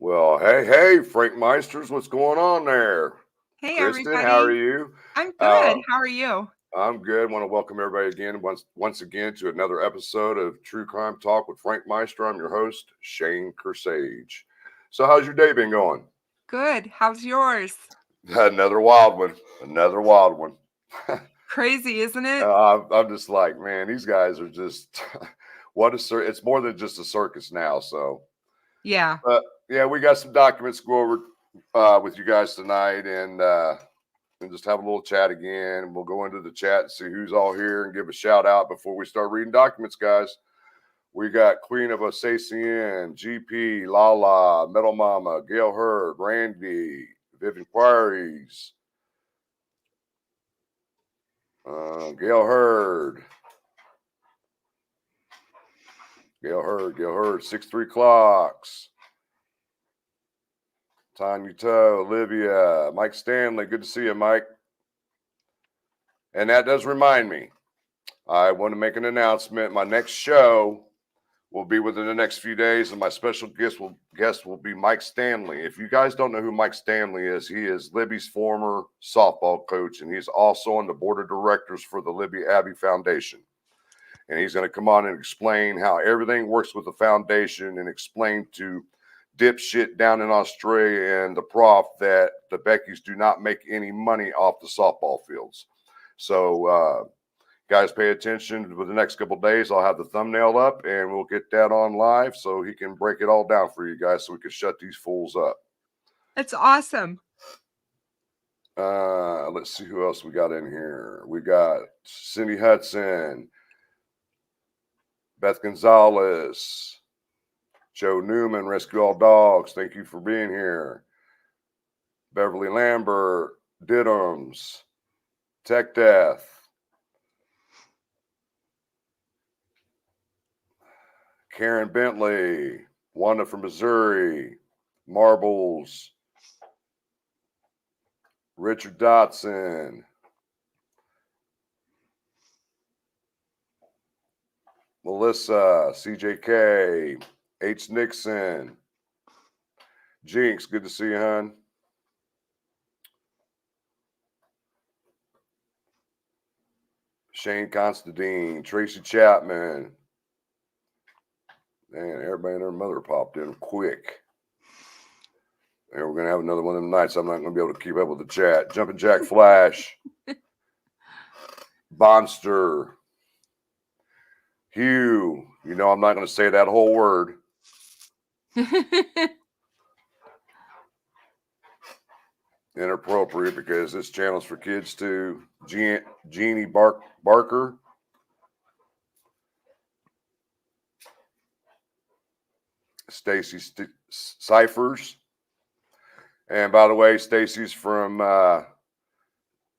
Well, hey, Frankmeisters, what's going on there? Hey, Kristen, how are everybody. you? I'm Uh, good. How are you? I'm good. Want to welcome everybody again, once again, to another episode of True Crime Talk with Frank Meister. I'm your host, Shane Kersage. So, how's your day been going? Good. How's yours? Another wild one. Another wild one. Crazy, isn't it? I'm just like, man, these guys are just what a it's more than just a circus now. So, Yeah. but yeah, we got some documents to go over with you guys tonight, and just have a little chat again. And we'll go into the chat and see who's all here and give a shout out before we start reading documents, guys. We got Queen of Osacian, GP, Lala, Metal Mama, Gail Hurd, Randy, Vivian Quarries, Gail Hurd, Gail Hurd, 6-3 Clocks, Tanya Toe, Olivia, Mike Stanley. Good to see you, Mike. And that does remind me, I want to make an announcement. My next show will be within the next few days, and my special guest will be Mike Stanley. If you guys don't know who Mike Stanley is, he is Libby's former softball coach, and he's also on the board of directors for the Libby Abbey Foundation. And he's going to come on and explain how everything works with the foundation and explain to dipshit down in Australia and the prof that the Beckys do not make any money off the softball fields. So, guys, pay attention. For the next couple of days, I'll have the thumbnail up, and we'll get that on live so he can break it all down for you guys so we can shut these fools up. It's awesome. Let's see who else we got in here. We got Cindy Hudson, Beth Gonzalez, Joe Newman, Rescue All Dogs. Thank you for being here. Beverly Lambert, Diddums, Tech Death, Karen Bentley, Wanda from Missouri, Marbles, Richard Dotson, Melissa, CJK, H. Nixon, Jinx, good to see you, hon. Shane Constantine, Tracy Chapman. Man, everybody and their mother popped in quick. And we're going to have another one of them nights. I'm not going to be able to keep up with the chat. Jumping Jack Flash, Bonster, Hugh. You know I'm not going to say that whole word. Inappropriate because this channel's for kids too. Jeannie Barker. Stacy Cyphers. And by the way, Stacy's from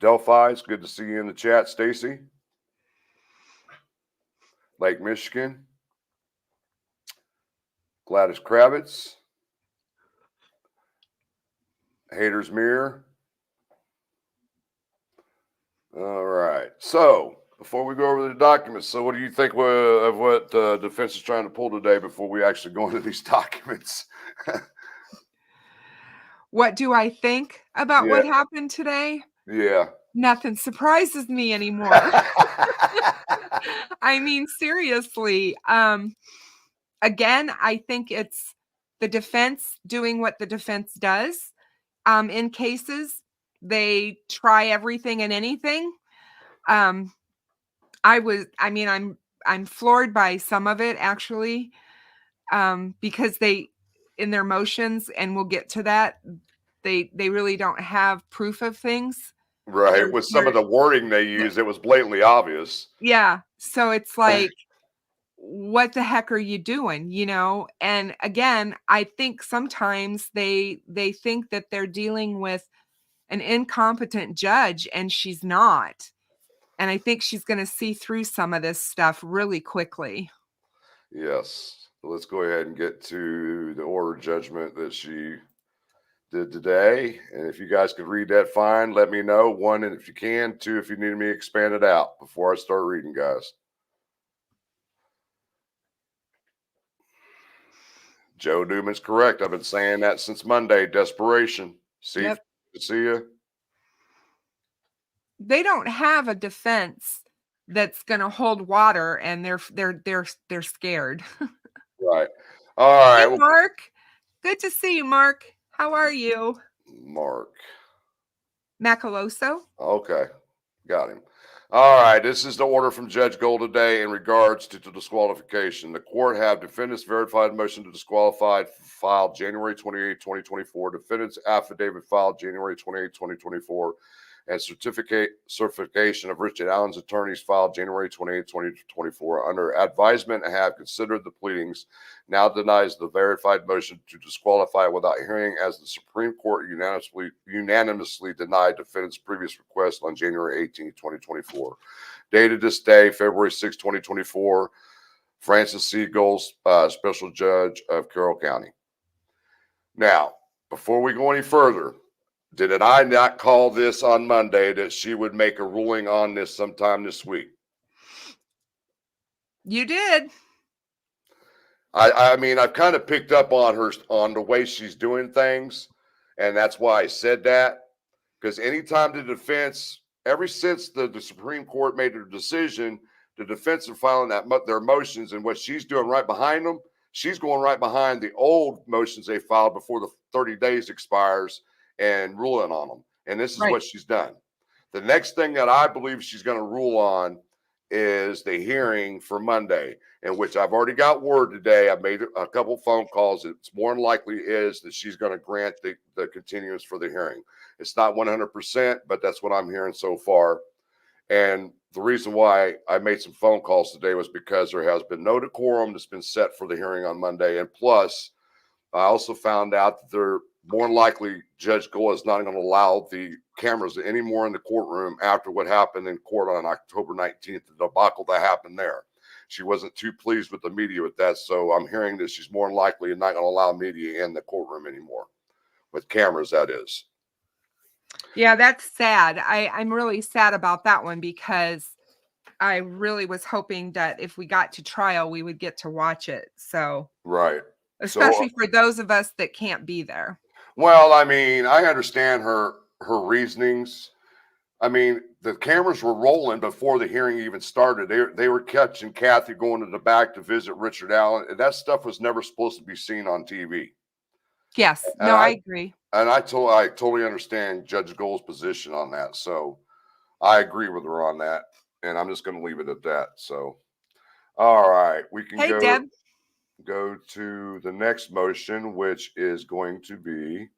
Delphi. It's good to see you in the chat, Stacy. Lake Michigan. Gladys Kravitz. Haters Mirror. All right. So, before we go over the documents, so what do you think of what defense is trying to pull today before we actually go into these documents? What do I think about what happened today? Yeah. Nothing surprises me anymore. I mean, seriously. Again, I think it's the defense doing what the defense does. In cases, they try everything and anything. I'm floored by some of it, actually, because they, in their motions, and we'll get to that, they really don't have proof of things. Right. With some of the wording they use, it was blatantly obvious. Yeah. So it's like, what the heck are you doing? You know? And again, I think sometimes they think that they're dealing with an incompetent judge, and she's not. And I think she's going to see through some of this stuff really quickly. Yes. Let's go ahead and get to the order judgment that she did today. And if you guys could read that, fine. Let me know. One, and if you can. Two, if you need me expanded out before I start reading, guys. Joe Newman's correct. I've been saying that since Monday. Desperation. See, Yep. see you. They don't have a defense that's going to hold water, and they're scared. Right. All right. Hey, Well, Mark. Good to see you, Mark. How are you? Mark. Macaloso? Okay. Got him. All right. This is the order from Judge Gold today in regards to disqualification. The court have defendants verified motion to disqualify filed January 28, 2024. Defendants affidavit filed January 28, 2024. And certification of Richard Allen's attorneys filed January 28, 2024. Under advisement, have considered the pleadings, now denies the verified motion to disqualify without hearing, as the Supreme Court unanimously denied defendants' previous request on January 18, 2024. Dated this day, February 6, 2024, Francis C. Goals, Special Judge of Carroll County. Now, before we go any further, did I not call this on Monday that she would make a ruling on this sometime this week? You did. I mean, I've kind of picked up on her on the way she's doing things, and that's why I said that. Because anytime the defense, ever since the Supreme Court made their decision, the defense are filing their motions, and what she's doing right behind them, she's going right behind the old motions they filed before the 30 days expires and ruling on them. And this is Right. what she's done. The next thing that I believe she's going to rule on is the hearing for Monday, in which I've already got word today. I've made a couple phone calls. It's more than likely is that she's going to grant the continuance for the hearing. It's not 100%, but that's what I'm hearing so far. And the reason why I made some phone calls today was because there has been no decorum that's been set for the hearing on Monday. And plus, I also found out that they're more than likely Judge Gold is not going to allow the cameras anymore in the courtroom after what happened in court on October 19th, the debacle that happened there. She wasn't too pleased with the media with that. So I'm hearing that she's more than likely not going to allow media in the courtroom anymore with cameras, that is. Yeah, that's sad. I'm really sad about that one, because I really was hoping that if we got to trial, we would get to watch it. So, Right. especially for those of us that can't be there. Well, I mean, I understand her reasonings. I mean, the cameras were rolling before the hearing even started. They were catching Kathy going to the back to visit Richard Allen, and that stuff was never supposed to be seen on TV. Yes. And No, I agree. And I totally understand Judge Gold's position on that. So I agree with her on that. And I'm just going to leave it at that. So, all right, we can Hey, Deb. go to the next motion, which is going to be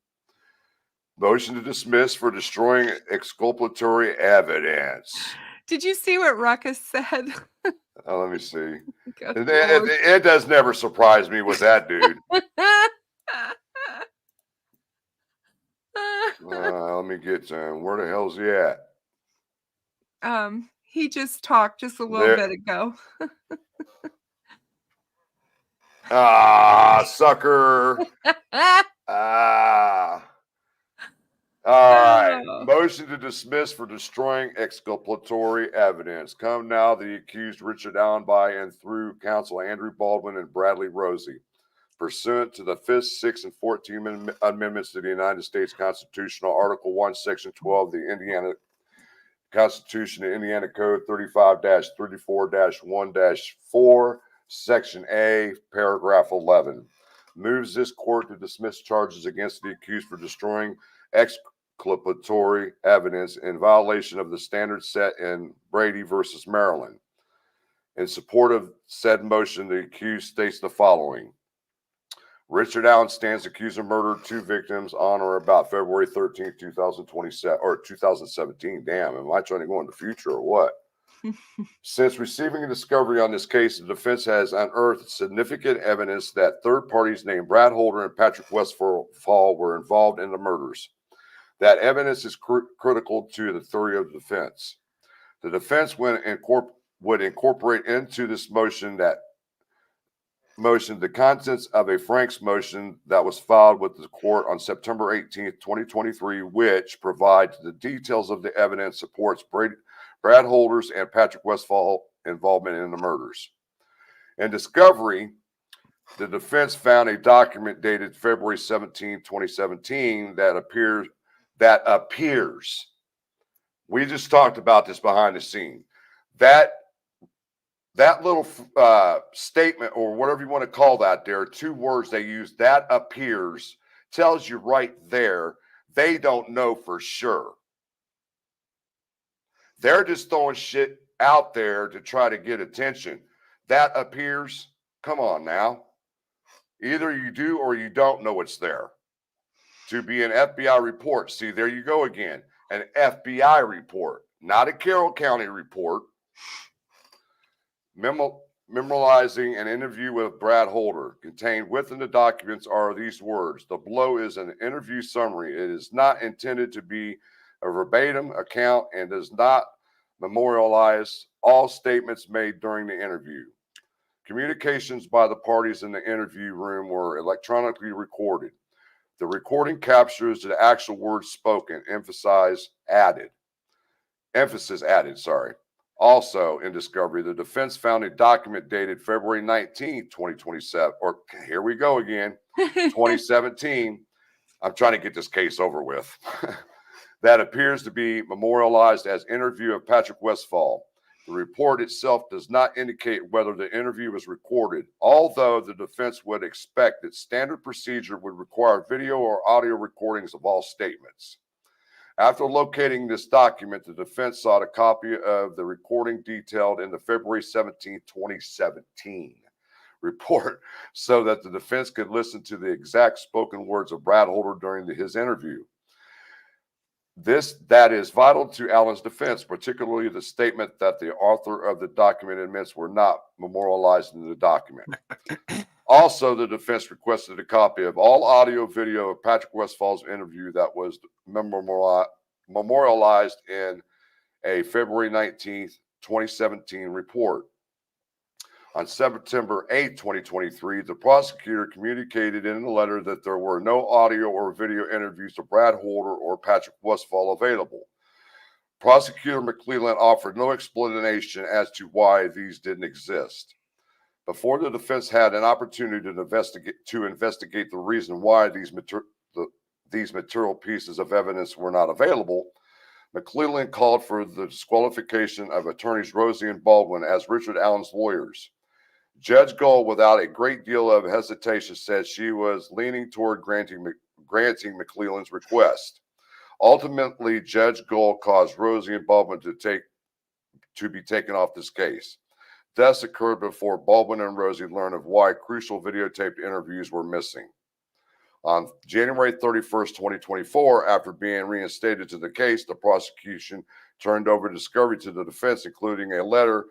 motion to dismiss for destroying exculpatory evidence. Did you see what Ruckus said? Let me see. Good It does never surprise me with that dude. Let me get to him. Where the hell's he at? He just talked just a little bit ago. Sucker. All right. Motion to dismiss for destroying exculpatory evidence. Come now, the accused Richard Allen by and through counsel Andrew Baldwin and Bradley Rosie, pursuant to the 5th, 6th, and 14th Amendments to the United States Constitution, Article 1, Section 12, the Indiana Constitution, the Indiana Code 35-34-1-4, Section A, Paragraph 11. Moves this court to dismiss charges against the accused for destroying exculpatory evidence in violation of the standards set in Brady versus Maryland. In support of said motion, the accused states the following. Richard Allen stands accused of murder of 2 victims on or about February 13, 2027 or 2017. Damn, am I trying to go in the future or what? Since receiving a discovery on this case, the defense has unearthed significant evidence that third parties named Brad Holder and Patrick Westfall were involved in the murders. That evidence is critical to the theory of the defense. The defense would incorporate into this motion the contents of a Frank's motion that was filed with the court on September 18, 2023, which provides the details of the evidence supports Brad Holder's and Patrick Westfall involvement in the murders. In discovery, The defense found a document dated February 17, 2017 that appears. We just talked about this behind the scene. That little statement, or whatever you want to call that, there are two words they use, that appears, tells you right there they don't know for sure. They're just throwing shit out there to try to get attention. That appears, come on now. Either you do or you don't know it's there. To be an FBI report. See, there you go again. An FBI report, not a Carroll County report. Memorializing an interview with Brad Holder. Contained within the documents are these words. The below is an interview summary. It is not intended to be a verbatim account and does not memorialize all statements made during the interview. Communications by the parties in the interview room were electronically recorded. The recording captures the actual words spoken, emphasis added. Also, in discovery, the defense found a document dated February 19, 2027, or here we go again, 2017. I'm trying to get this case over with. That appears to be memorialized as interview of Patrick Westfall. The report itself does not indicate whether the interview was recorded, although the defense would expect that standard procedure would require video or audio recordings of all statements. After locating this document, the defense sought a copy of the recording detailed in the February 17, 2017 report so that the defense could listen to the exact spoken words of Brad Holder during his interview. That is vital to Allen's defense, particularly the statement that the author of the document admits were not memorialized in the document. Also, the defense requested a copy of all audio video of Patrick Westfall's interview that was memorialized in a February 19th, 2017 report. On September 8, 2023, the prosecutor communicated in a letter that there were no audio or video interviews of Brad Holder or Patrick Westfall available. Prosecutor McClelland offered no explanation as to why these didn't exist. Before the defense had an opportunity to investigate the reason why these material pieces of evidence were not available, McClelland called for the disqualification of attorneys Rosie and Baldwin as Richard Allen's lawyers. Judge Gull, without a great deal of hesitation, said she was leaning toward granting McClelland's request. Ultimately, Judge Gull caused Rosie and Baldwin to be taken off this case. This occurred before Baldwin and Rosie learned of why crucial videotaped interviews were missing. On January 31st, 2024, after being reinstated to the case, the prosecution turned over discovery to the defense, including a letter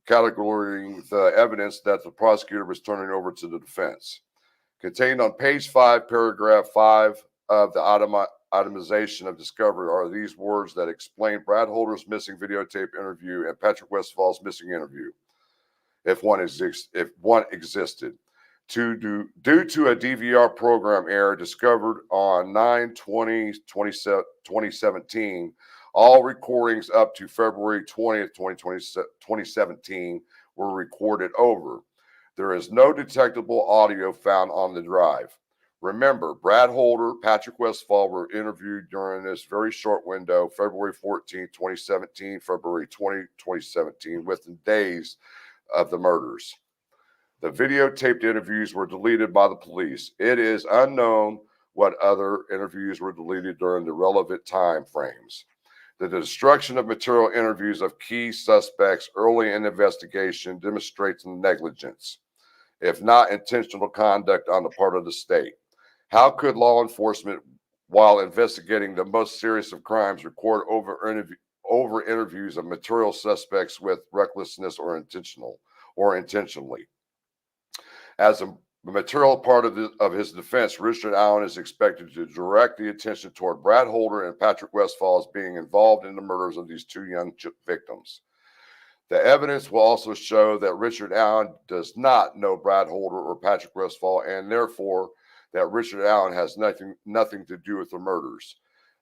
categorizing the evidence that the prosecutor was turning over to the defense. Contained on page 5, paragraph 5 of the itemization of discovery are these words that explain Brad Holder's missing videotape interview and Patrick Westfall's missing interview, if one existed. Due to a DVR program error discovered on 9/20/2017, all recordings up to February 20th, 2017 were recorded over. There is no detectable audio found on the drive. Remember, Brad Holder, Patrick Westfall were interviewed during this very short window, February 14th, 2017, February 20th, 2017, within days of the murders. The videotaped interviews were deleted by the police. It is unknown what other interviews were deleted during the relevant time frames. The destruction of material interviews of key suspects early in the investigation demonstrates negligence, if not intentional conduct on the part of the state. How could law enforcement, while investigating the most serious of crimes, record over interviews of material suspects with recklessness or intentionally? As a material part of his defense, Richard Allen is expected to direct the attention toward Brad Holder and Patrick Westfall as being involved in the murders of these two young victims. The evidence will also show that Richard Allen does not know Brad Holder or Patrick Westfall, and therefore that Richard Allen has nothing to do with the murders.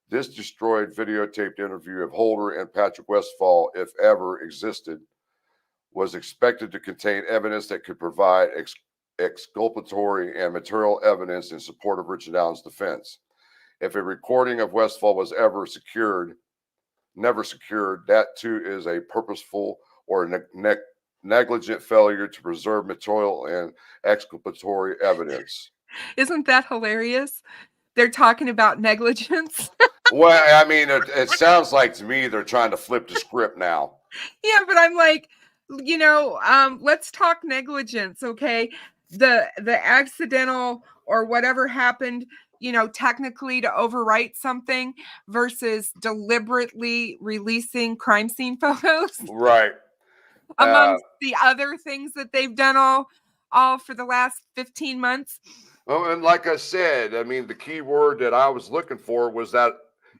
This destroyed videotaped interview of Holder and Patrick Westfall, if ever existed, was expected to contain evidence that could provide exculpatory and material evidence in support of Richard Allen's defense. If a recording of Westfall was never secured, that too is a purposeful or negligent failure to preserve material and exculpatory evidence. Isn't that hilarious? They're talking about negligence. Well, I mean, it sounds like to me they're trying to flip the script now. Yeah, but I'm like, let's talk negligence, okay? The accidental or whatever happened, technically to overwrite something versus deliberately releasing crime scene photos Right. amongst the other things that they've done all for the last 15 months. Well, and like I said, I mean, the key word that I was looking for was that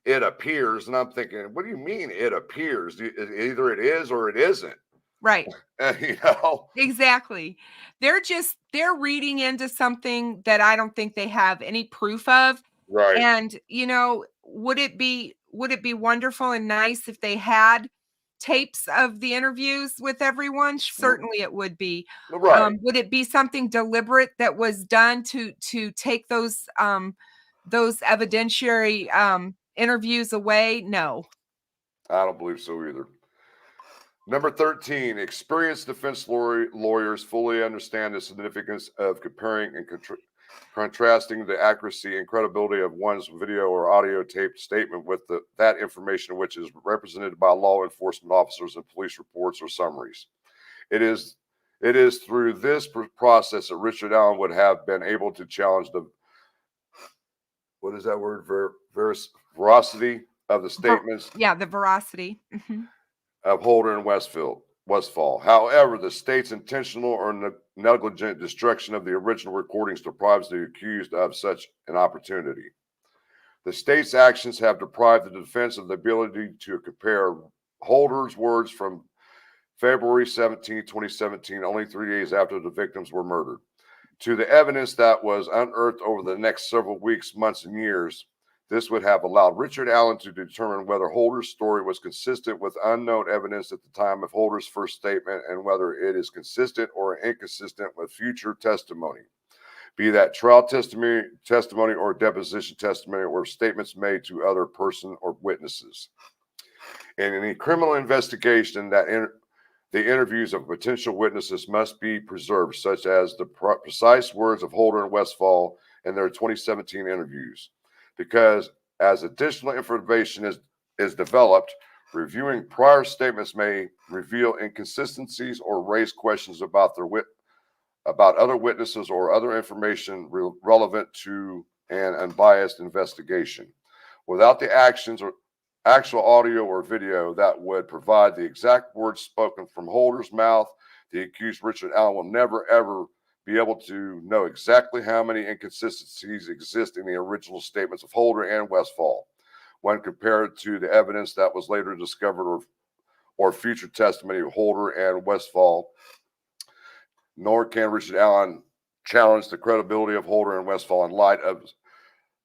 it appears, and I'm thinking, what do you mean it appears? Either it is or it isn't. Right. You know? Exactly. They're reading into something that I don't think they have any proof of. Right. And, would it be wonderful and nice if they had tapes of the interviews with everyone? Certainly it would be. Right. Would it be something deliberate that was done to take those evidentiary interviews away? No. I don't believe so either. Number 13, experienced defense lawyers fully understand the significance of comparing and contrasting the accuracy and credibility of one's video or audio taped statement with that information which is represented by law enforcement officers in police reports or summaries. It is through this process that Richard Allen would have been able to challenge the, what is that word, veracity of the statements. Yeah, the veracity. Of Holder and Westfall. However, the state's intentional or negligent destruction of the original recordings deprives the accused of such an opportunity. The state's actions have deprived the defense of the ability to compare Holder's words from February 17, 2017, only 3 days after the victims were murdered, to the evidence that was unearthed over the next several weeks, months, and years. This would have allowed Richard Allen to determine whether Holder's story was consistent with unknown evidence at the time of Holder's first statement and whether it is consistent or inconsistent with future testimony, be that trial testimony or deposition testimony or statements made to other person or witnesses. In any criminal investigation, the interviews of potential witnesses must be preserved, such as the precise words of Holder and Westfall in their 2017 interviews. Because as additional information is developed, reviewing prior statements may reveal inconsistencies or raise questions about other witnesses or other information relevant to an unbiased investigation. Without the actions or actual audio or video that would provide the exact words spoken from Holder's mouth, the accused Richard Allen will never ever be able to know exactly how many inconsistencies exist in the original statements of Holder and Westfall when compared to the evidence that was later discovered or future testimony of Holder and Westfall. Nor can Richard Allen challenge the credibility of Holder and Westfall in light of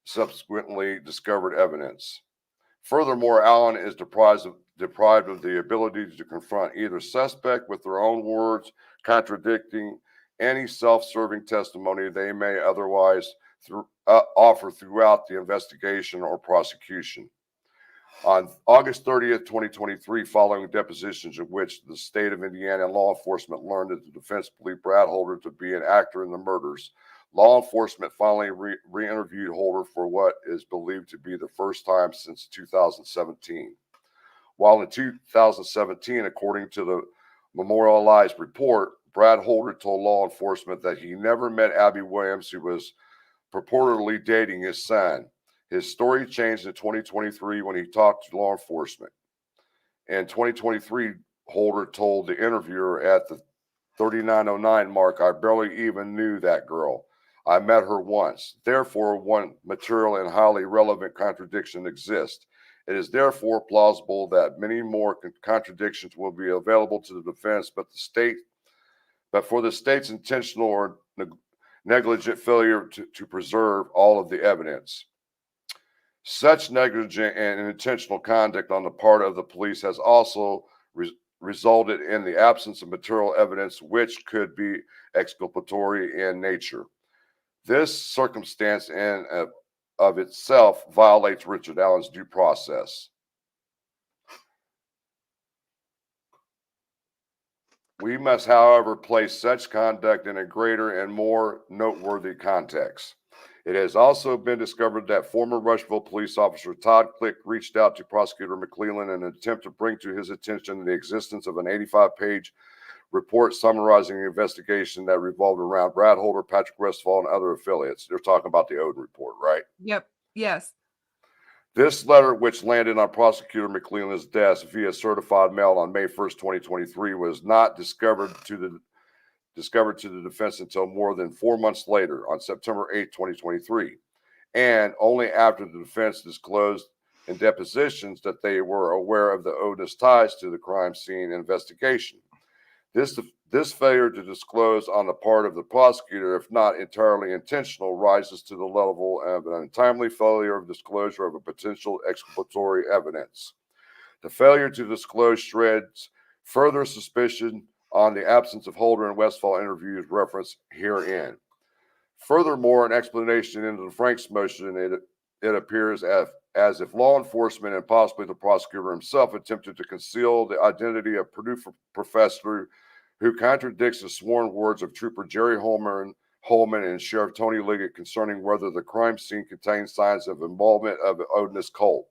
subsequently discovered evidence. Furthermore, Allen is deprived of the ability to confront either suspect with their own words, contradicting any self-serving testimony they may otherwise offer throughout the investigation or prosecution. On August 30th, 2023, following depositions in which the state of Indiana law enforcement learned that the defense believed Brad Holder to be an actor in the murders, law enforcement finally re-interviewed Holder for what is believed to be the first time since 2017. While in 2017, according to the memorialized report, Brad Holder told law enforcement that he never met Abby Williams, who was purportedly dating his son. His story changed in 2023 when he talked to law enforcement. In 2023, Holder told the interviewer at the 3909 mark, "I barely even knew that girl. I met her once. Therefore, one material and highly relevant contradiction exists. It is therefore plausible that many more contradictions will be available to the defense, but for the state's intentional or negligent failure to preserve all of the evidence. Such negligent and intentional conduct on the part of the police has also resulted in the absence of material evidence which could be exculpatory in nature. This circumstance in of itself violates Richard Allen's due process. We must, however, place such conduct in a greater and more noteworthy context. It has also been discovered that former Rushville police officer Todd Click reached out to Prosecutor McClellan in an attempt to bring to his attention the existence of an 85-page report summarizing the investigation that revolved around Brad Holder, Patrick Westfall, and other affiliates. They're talking about the Odin report, right? Yep. Yes. This letter, which landed on Prosecutor McClellan's desk via certified mail on May 1st, 2023, was not discovered to the defense until more than 4 months later, on September 8, 2023, and only after the defense disclosed in depositions that they were aware of the Odin's ties to the crime scene investigation. This failure to disclose on the part of the prosecutor, if not entirely intentional, rises to the level of an untimely failure of disclosure of a potential exculpatory evidence. The failure to disclose shreds further suspicion on the absence of Holder and Westfall interviews referenced herein. Furthermore, an explanation into the Frank's motion, it appears as if law enforcement and possibly the prosecutor himself attempted to conceal the identity of Purdue professor who contradicts the sworn words of Trooper Jerry Holman and Sheriff Tony Liggett concerning whether the crime scene contained signs of involvement of the Odinist cult.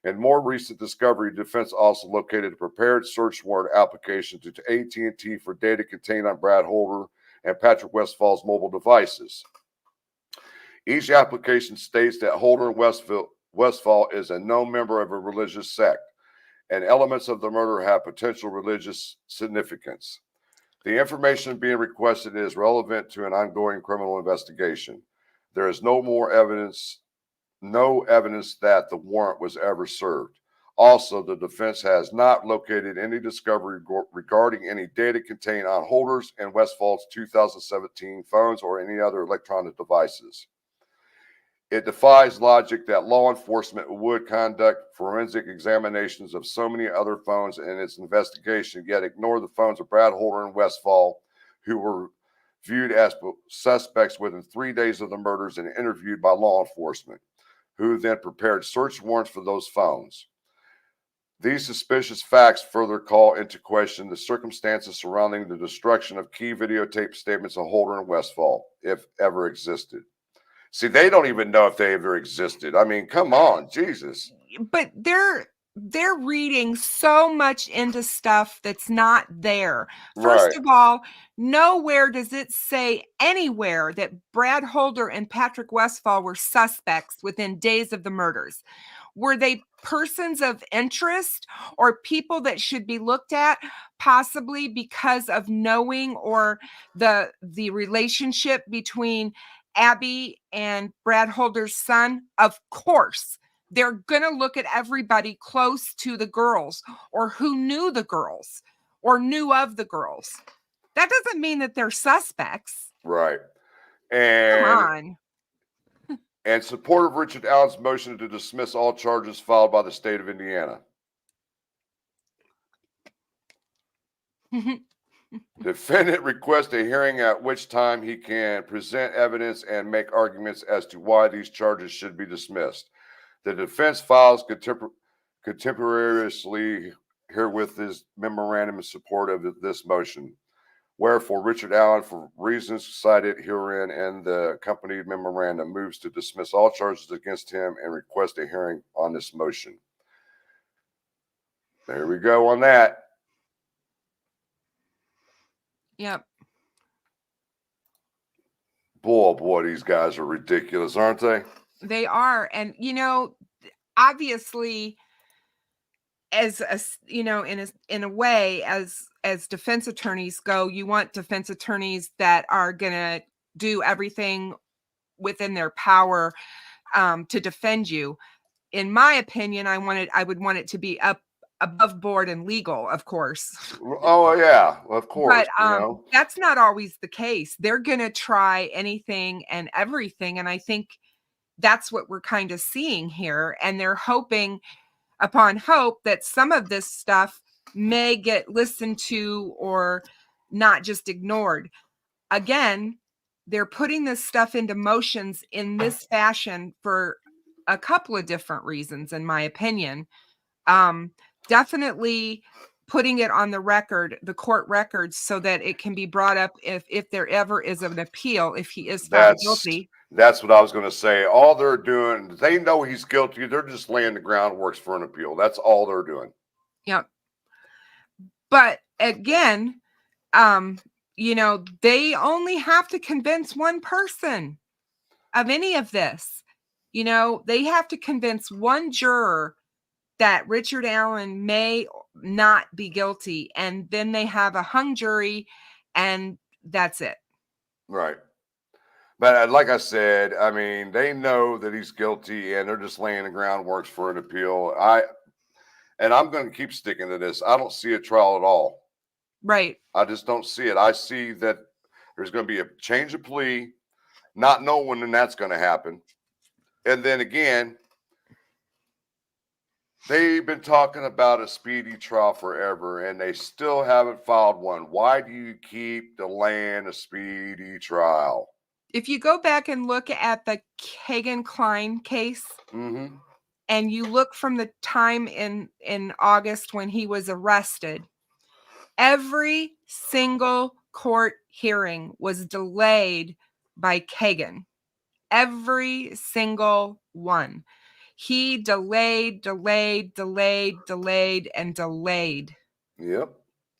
In more recent discovery, defense also located a prepared search warrant application to AT&T for data contained on Brad Holder and Patrick Westfall's mobile devices. Each application states that Holder and Westfall is a known member of a religious sect, and elements of the murder have potential religious significance. The information being requested is relevant to an ongoing criminal investigation. There is no evidence that the warrant was ever served. Also, the defense has not located any discovery regarding any data contained on Holder's and Westfall's 2017 phones or any other electronic devices. It defies logic that law enforcement would conduct forensic examinations of so many other phones in its investigation, yet ignore the phones of Brad Holder and Westfall, who were viewed as suspects within 3 days of the murders and interviewed by law enforcement, who then prepared search warrants for those phones. These suspicious facts further call into question the circumstances surrounding the destruction of key videotape statements of Holder and Westfall, if ever existed. See, they don't even know if they ever existed. I mean, come on, Jesus. But they're reading so much into stuff that's not there. First of all, nowhere does it say anywhere that Brad Holder and Patrick Westfall were suspects within days of the murders. Were they persons of interest or people that should be looked at, possibly because of knowing or the relationship between Abby and Brad Holder's son? Of course. They're going to look at everybody close to the girls or who knew the girls or knew of the girls. That doesn't mean that they're suspects. Right. Come on. And support of Richard Allen's motion to dismiss all charges filed by the state of Indiana. Defendant requests a hearing at which time he can present evidence and make arguments as to why these charges should be dismissed. The defense files contemporaneously herewith his memorandum in support of this motion. Wherefore, Richard Allen, for reasons cited herein and the accompanied memorandum, moves to dismiss all charges against him and request a hearing on this motion. There we go on that. Yep. Boy, these guys are ridiculous, aren't they? They are. And, obviously, as a, in a way, as defense attorneys go, you want defense attorneys that are going to do everything within their power to defend you. In my opinion, I would want it to be above board and legal, of course. Oh yeah, of course. But that's not always the case. They're going to try anything and everything, and I think that's what we're kind of seeing here. And they're hoping upon hope that some of this stuff may get listened to or not just ignored. Again, they're putting this stuff into motions in this fashion for a couple of different reasons, in my opinion. Definitely putting it on the record, the court records, so that it can be brought up if there ever is an appeal, if he is found guilty. That's what I was going to say. All they're doing, they know he's guilty. They're just laying the groundwork for an appeal. That's all they're doing. Yep. But again, they only have to convince one person of any of this. They have to convince one juror that Richard Allen may not be guilty, and then they have a hung jury, and that's it. Right. But like I said, I mean, they know that he's guilty, and they're just laying the groundwork for an appeal. I'm going to keep sticking to this. I don't see a trial at all. Right. I just don't see it. I see that there's going to be a change of plea, not knowing when that's going to happen. And then again, they've been talking about a speedy trial forever, and they still haven't filed one. Why do you keep delaying a speedy trial? If you go back and look at the Kagan-Klein case, and you look from the time in August when he was arrested, every single court hearing was delayed by Kagan. Every single one. He delayed. Yep.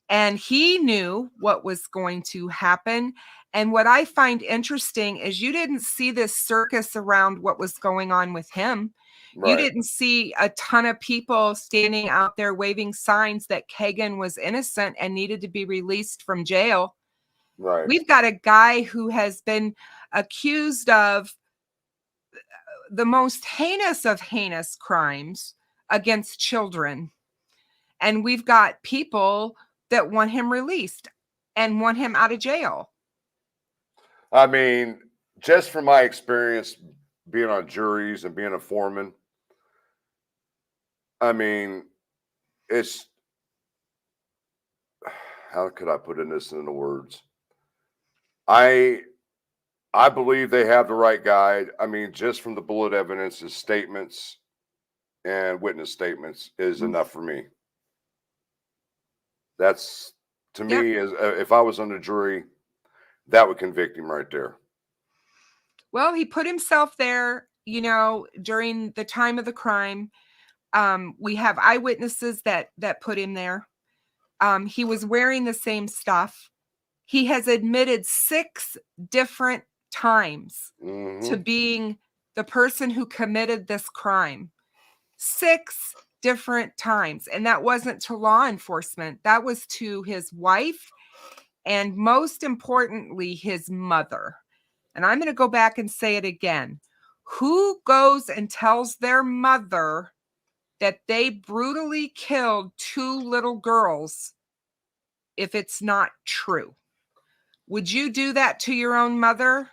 And he knew what was going to happen. And what I find interesting is you didn't see this circus around what was going on with him. Right. You didn't see a ton of people standing out there waving signs that Kagan was innocent and needed to be released from jail. Right. We've got a guy who has been accused of the most heinous of heinous crimes against children. And we've got people that want him released and want him out of jail. I mean, just from my experience being on juries and being a foreman, I mean, it's, how could I put this into words? I believe they have the right guy. I mean, just from the bullet evidence, his statements and witness statements is enough for me. That's, to me, is if I was on the jury, that would convict him right there. Well, he put himself there, during the time of the crime. We have eyewitnesses that put him there. He was wearing the same stuff. He has admitted 6 different times to being the person who committed this crime. 6 different times. And that wasn't to law enforcement. That was to his wife and, most importantly, his mother. And I'm going to go back and say it again. Who goes and tells their mother that they brutally killed 2 little girls if it's not true? Would you do that to your own mother?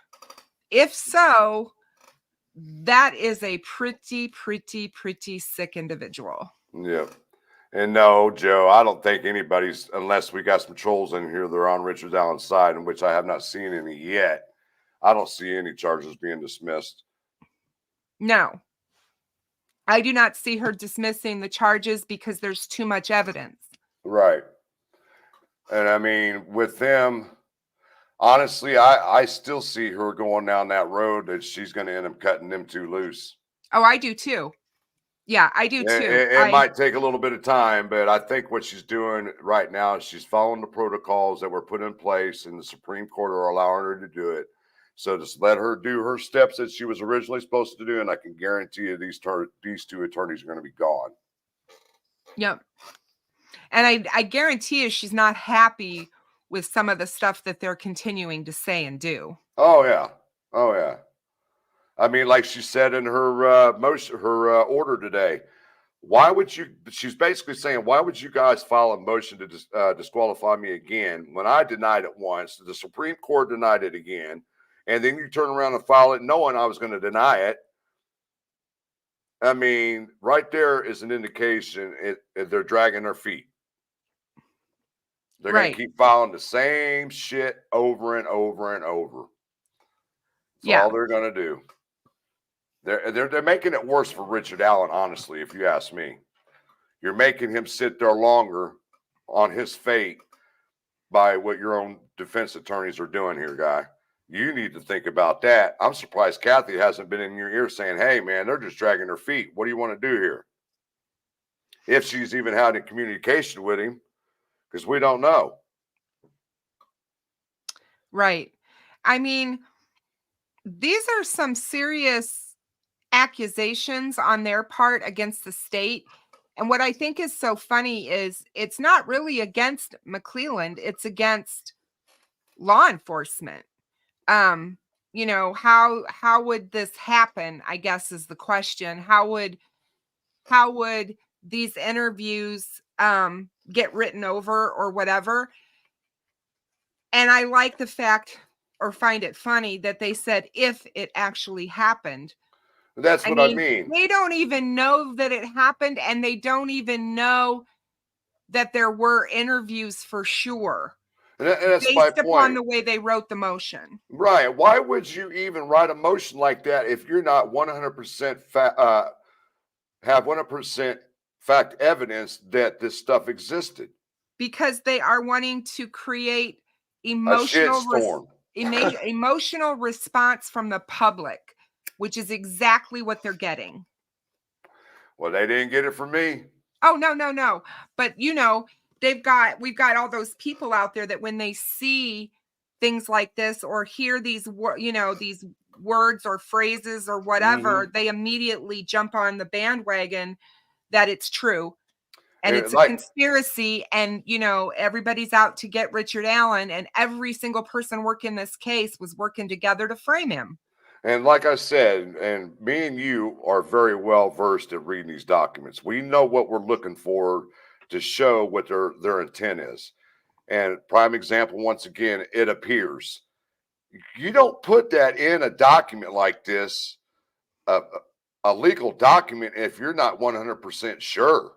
If so, that is a pretty sick individual. Yep. And no, Joe, I don't think anybody's, unless we got some trolls in here, they're on Richard Allen's side, in which I have not seen any yet. I don't see any charges being dismissed. No. I do not see her dismissing the charges because there's too much evidence. Right. And I mean, with them, honestly, I still see her going down that road that she's going to end up cutting them 2 loose. Oh, I do too. Yeah, I do too. It might take a little bit of time, but I think what she's doing right now is she's following the protocols that were put in place, and the Supreme Court are allowing her to do it. So just let her do her steps that she was originally supposed to do, and I can guarantee you these 2 attorneys are going to be gone. Yep. And I guarantee you she's not happy with some of the stuff that they're continuing to say and do. Oh, yeah. Oh, yeah. I mean, like she said in her order today, she's basically saying, why would you guys file a motion to disqualify me again when I denied it once, the Supreme Court denied it again, and then you turn around and file it knowing I was going to deny it? I mean, right there is an indication they're dragging their feet. They're going to Right. keep filing the same shit over and over and over. That's Yeah. all they're going to do. They're making it worse for Richard Allen, honestly, if you ask me. You're making him sit there longer on his fate by what your own defense attorneys are doing here, guy. You need to think about that. I'm surprised Kathy hasn't been in your ear saying, hey, man, they're just dragging their feet. What do you want to do here? If she's even had a communication with him, because we don't know. Right. I mean, these are some serious accusations on their part against the state. And what I think is so funny is it's not really against McClelland, it's against law enforcement. You know, how would this happen, I guess is the question. How would these interviews get written over or whatever? And I like the fact or find it funny that they said if it actually happened. That's I what I mean, mean. they don't even know that it happened, and they don't even know that there were interviews for sure, And that's my based upon point. the way they wrote the motion. Right. Why would you even write a motion like that if you're not 100% have 100% fact evidence that this stuff existed? Because they are wanting to create A emotional shitstorm. emotional response from the public, which is exactly what they're getting. Well, they didn't get it from me. Oh, no, no, no. But we've got all those people out there that when they see things like this or hear these these words or phrases or whatever, they immediately jump on the bandwagon that it's true and And it's a like conspiracy, and everybody's out to get Richard Allen, and every single person working this case was working together to frame him. And like I said, and me and you are very well versed at reading these documents. We know what we're looking for to show what their intent is. And prime example, once again, it appears. You don't put that in a document like this, a, a legal document, if you're not 100% sure.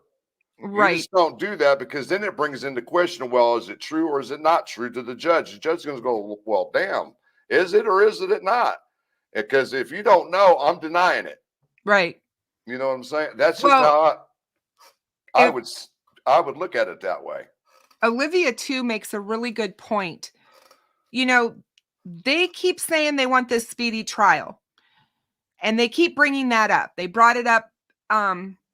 You Right, just don't do that because then it brings into question, well, is it true or is it not true to the judge? The judge is going to go, well, damn, is it or is it not? Because if you don't know, I'm denying it. right. You know what I'm saying? That's just Well, how I if would I would look at it that way. Olivia too makes a really good point. You know, they keep saying they want this speedy trial, and they keep bringing that up. They brought it up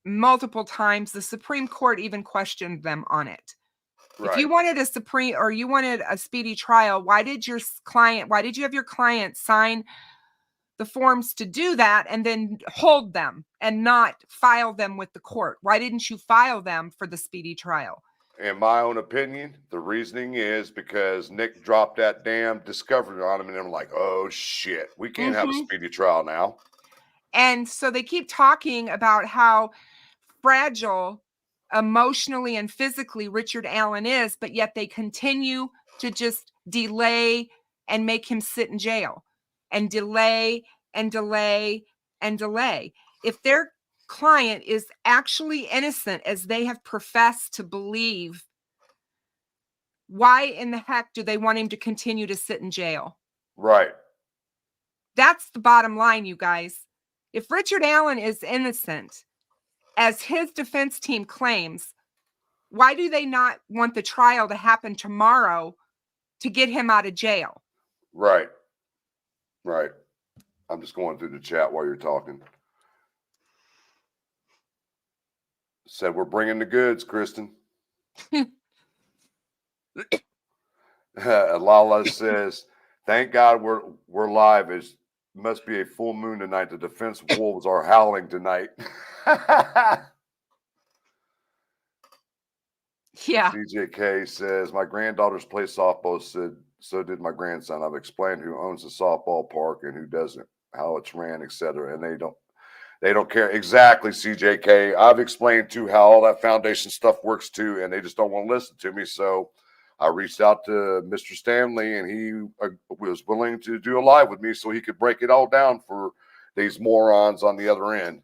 multiple times. The Supreme Court even questioned them on it. If Right. you wanted a speedy trial, why did you have your client sign the forms to do that and then hold them and not file them with the court? Why didn't you file them for the speedy trial? In my own opinion, the reasoning is because Nick dropped that damn discovery on him, and I'm like, oh shit, we can't have a Mhm. speedy trial now. And so they keep talking about how fragile emotionally and physically Richard Allen is, but yet they continue to just delay and make him sit in jail and delay and delay and delay. If their client is actually innocent, as they have professed to believe, why in the heck do they want him to continue to sit in jail? Right. That's the bottom line, you guys. If Richard Allen is innocent, as his defense team claims, why do they not want the trial to happen tomorrow to get him out of jail? Right. Right. I'm just going through the chat while you're talking. Said we're bringing the goods, Kristen. Lala says, "Thank God we're live. It must be a full moon tonight. The defense wolves are howling tonight." Yeah. CJK says, "My granddaughters play softball. Said so did my grandson. I've explained who owns the softball park and who doesn't, how it's ran, etc. And they don't care." Exactly, CJK. I've explained to how all that foundation stuff works too, and they just don't want to listen to me. So I reached out to Mr. Stanley, and he was willing to do a live with me so he could break it all down for these morons on the other end.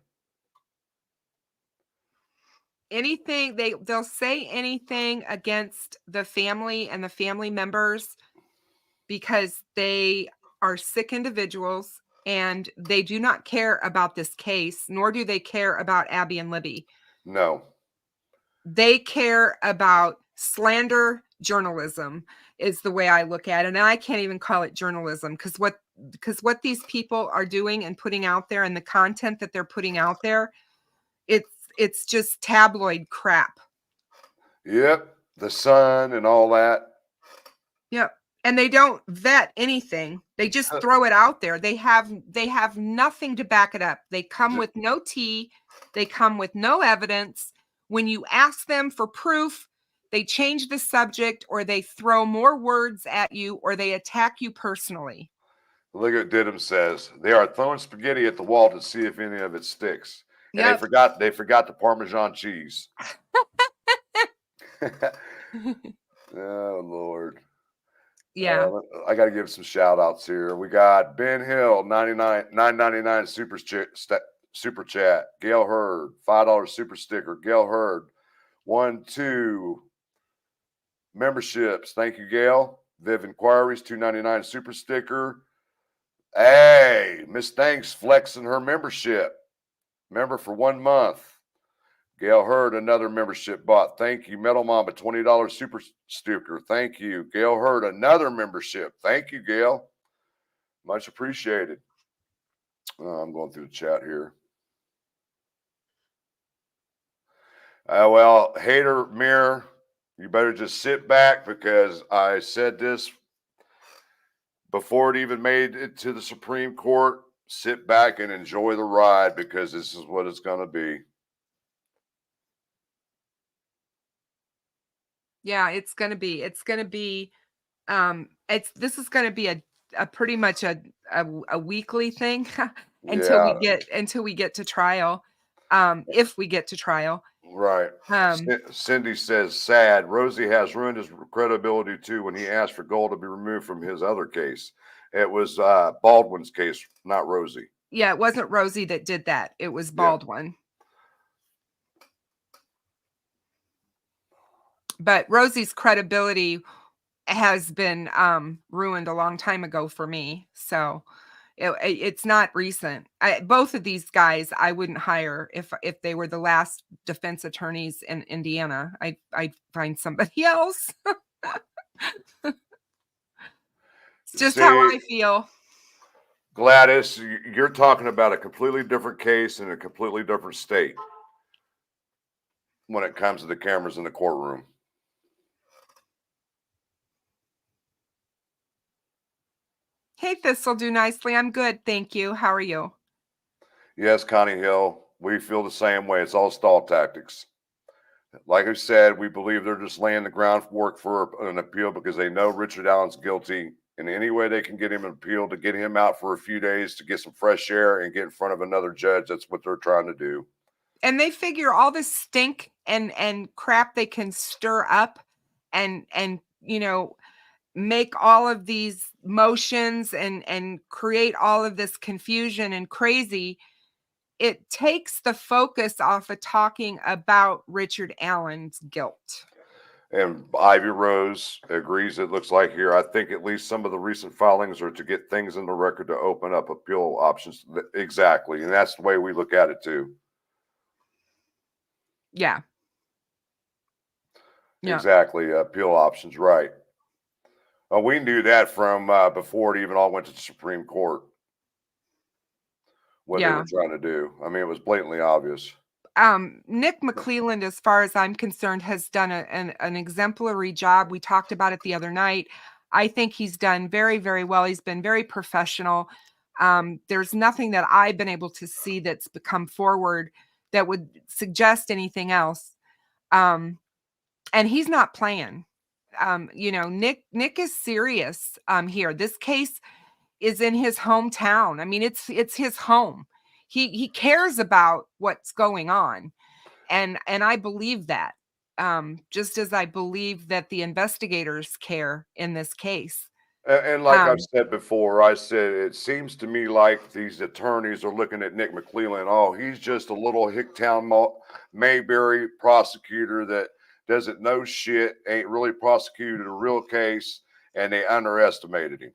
anything they'll say anything against the family and the family members because they are sick individuals and they do not care about this case, nor do they care about Abby and Libby. No. They care about slander journalism is the way I look at it. And I can't even call it journalism because what these people are doing and putting out there and the content that they're putting out there, it's just tabloid crap. Yep. The Sun and all that. Yep. And they don't vet anything. They just throw it out there. They have nothing to back it up. They come with no tea. They come with no evidence. When you ask them for proof, they change the subject or they throw more words at you or they attack you personally. Look at Didham says they are throwing spaghetti at the wall to see if any of it sticks. And Yep. they forgot the Parmesan cheese. Oh Lord. Yeah. I got to give some shout outs here. We got Ben Hill, 9.99 super chat. Gail Hurd, $5 super sticker. Gail Hurd, 1, 2 memberships. Thank you, Gail. Viv Inquiries, $2.99 super sticker. Hey, Miss Thanks flexing her membership. Member for 1 month. Gail Hurd, another membership bought. Thank you. Metal Mama, $20 super sticker. Thank you. Gail Hurd, another membership. Thank you, Gail. Much appreciated. I'm going through the chat here. Well, Hater Mirror, you better just sit back because I said this before it even made it to the Supreme Court. Sit back and enjoy the ride because this is what it's going to be. Yeah, this is going to be a pretty much a weekly thing until we get to trial. If we get to trial. Right. Cindy says, sad. Rosie has ruined his credibility too when he asked for gold to be removed from his other case. It was Baldwin's case, not Rosie. Yeah, it wasn't Rosie that did that. It was Baldwin. Yeah. But Rosie's credibility has been ruined a long time ago for me. So it's not recent. Both of these guys I wouldn't hire if they were the last defense attorneys in Indiana. I'd find somebody else. It's just how I feel. Gladys, you're talking about a completely different case in a completely different state when it comes to the cameras in the courtroom. Hey, This'll do nicely. I'm good. Thank you. How are you? Yes, Connie Hill. We feel the same way. It's all stall tactics. Like I said, we believe they're just laying the groundwork for an appeal because they know Richard Allen's guilty. In any way they can get him an appeal to get him out for a few days to get some fresh air and get in front of another judge. That's what they're trying to do. And they figure all this stink and crap they can stir up and make all of these motions and create all of this confusion and crazy. It takes the focus off of talking about Richard Allen's guilt. And Ivy Rose agrees. It looks like here. I think at least some of the recent filings are to get things in the record to open up appeal options. Exactly. And that's the way we look at it too. Yeah. Exactly. Appeal options. Right. We knew that from before it even all went to the Supreme Court. What they were trying to do. I mean, it was blatantly obvious. Nick McClelland, as far as I'm concerned, has done an exemplary job. We talked about it the other night. I think he's done very, very well. He's been very professional. There's nothing that I've been able to see that's come forward that would suggest anything else. And he's not playing. Nick is serious here. This case is in his hometown. I mean, it's his home. He cares about what's going on. And I believe that. Just as I believe that the investigators care in this case. And like I've Um, said before, I said it seems to me like these attorneys are looking at Nick McClellan. Oh, he's just a little Hicktown Mayberry prosecutor that doesn't know shit, ain't really prosecuted a real case, and they underestimated him.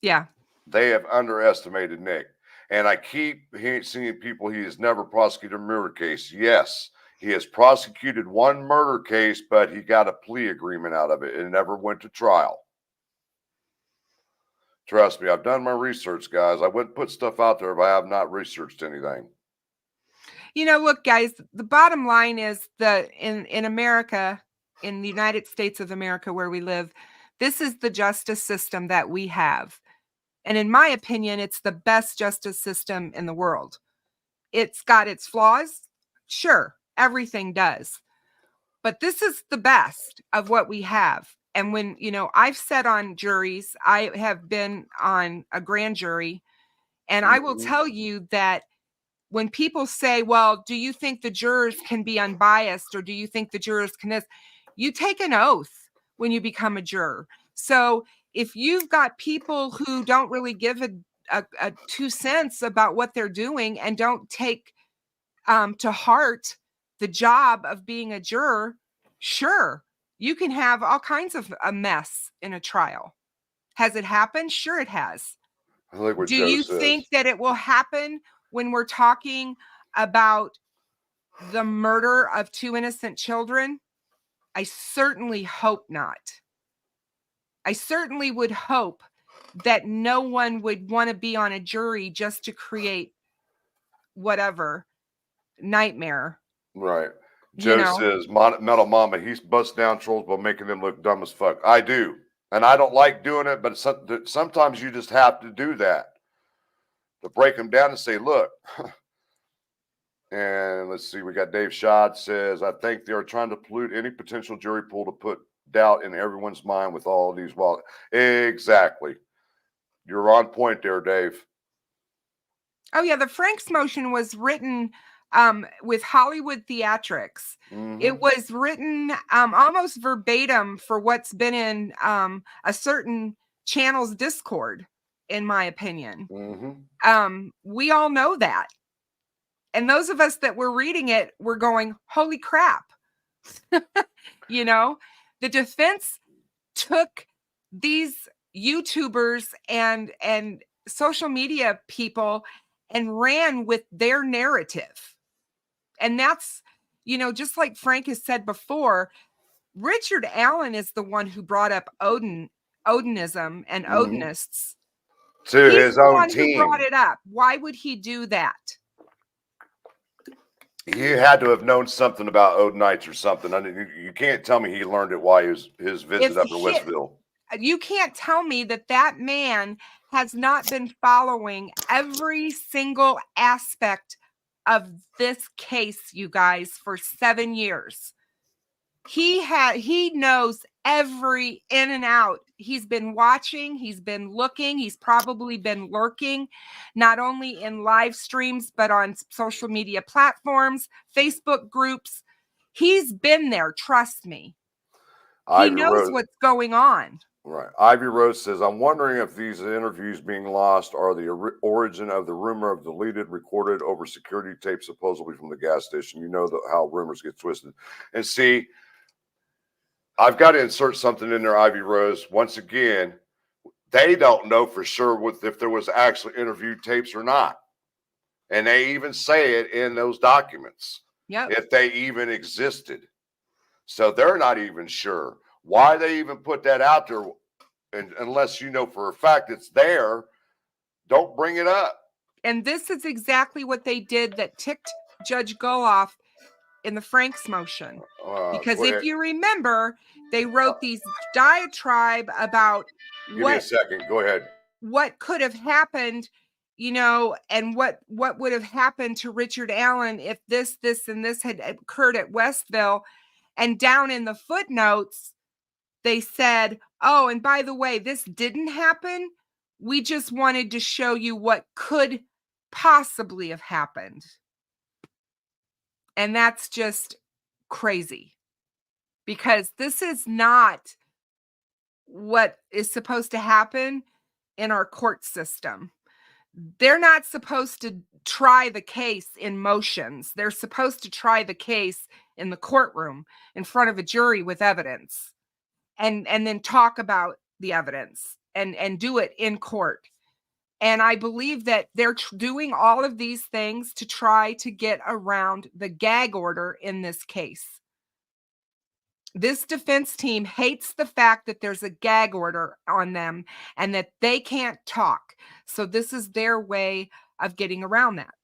yeah. They have underestimated Nick. And I keep seeing people he has never prosecuted a murder case. Yes, he has prosecuted one murder case, but he got a plea agreement out of it and never went to trial. Trust me, I've done my research, guys. I wouldn't put stuff out there if I have not researched anything. Look, guys, the bottom line is that in America, in the United States of America where we live, this is the justice system that we have. And in my opinion, it's the best justice system in the world. It's got its flaws. Sure, everything does. But this is the best of what we have. And when, I've sat on juries, I have been on a grand jury, and I will Mhm. tell you that when people say, well, do you think the jurors can be unbiased, or do you think the jurors can this? You take an oath when you become a juror. So if you've got people who don't really give a 2 cents about what they're doing and don't take to heart the job of being a juror, sure, you can have all kinds of a mess in a trial. Has it happened? Sure, it has. I like what Do Joe you says. think that it will happen when we're talking about the murder of 2 innocent children? I certainly hope not. I certainly would hope that no one would want to be on a jury just to create whatever nightmare, Right. you Joe know? says, Metal Mama, he's bust down trolls by making them look dumb as fuck. I do. And I don't like doing it, but sometimes you just have to do that to break them down and say, look. And let's see, we got Dave Schott says, I think they are trying to pollute any potential jury pool to put doubt in everyone's mind with all of these. Well, exactly. You're on point there, Dave. Oh yeah, the Franks motion was written with Hollywood theatrics. It Mm-hmm. was written almost verbatim for what's been in a certain channel's Discord, in my opinion. Mm-hmm. We all know that. And those of us that were reading it were going, holy crap. You know, the defense took these YouTubers and social media people and ran with their narrative. And that's, just like Frank has said before, Richard Allen is the one who brought up Odinism and Mm-hmm. Odinists. To He's his the own one who brought team. it up. Why would he do that? He had to have known something about Odinites or something. I mean, you can't tell me he learned it while his visit If up in Westville. you can't tell me that man has not been following every single aspect of this case, you guys, for 7 years. He knows every in and out. He's been watching, he's been looking, he's probably been lurking, not only in live streams, but on social media platforms, Facebook groups. He's been there, trust me. He Ivy knows Rose, what's going on. right. Ivy Rose says, I'm wondering if these interviews being lost are the origin of the rumor of deleted, recorded over security tape, supposedly from the gas station. You know how rumors get twisted. And see, I've got to insert something in there, Ivy Rose. Once again, they don't know for sure if there was actually interview tapes or not. And they even say it in those documents, Yep. if they even existed. So they're not even sure why they even put that out there. And unless you know for a fact it's there, don't bring it up. And this is exactly what they did that ticked Judge Gull off in the Franks motion. Because Go if ahead. you remember, they wrote these diatribe about Give me a what second. Go ahead. could have happened, and what would have happened to Richard Allen if this and this had occurred at Westville. And down in the footnotes, they said, oh, and by the way, this didn't happen. We just wanted to show you what could possibly have happened. And that's just crazy, because this is not what is supposed to happen in our court system. They're not supposed to try the case in motions. They're supposed to try the case in the courtroom in front of a jury with evidence, and then talk about the evidence and do it in court. And I believe that they're doing all of these things to try to get around the gag order in this case. This defense team hates the fact that there's a gag order on them and that they can't talk. So this is their way of getting around that.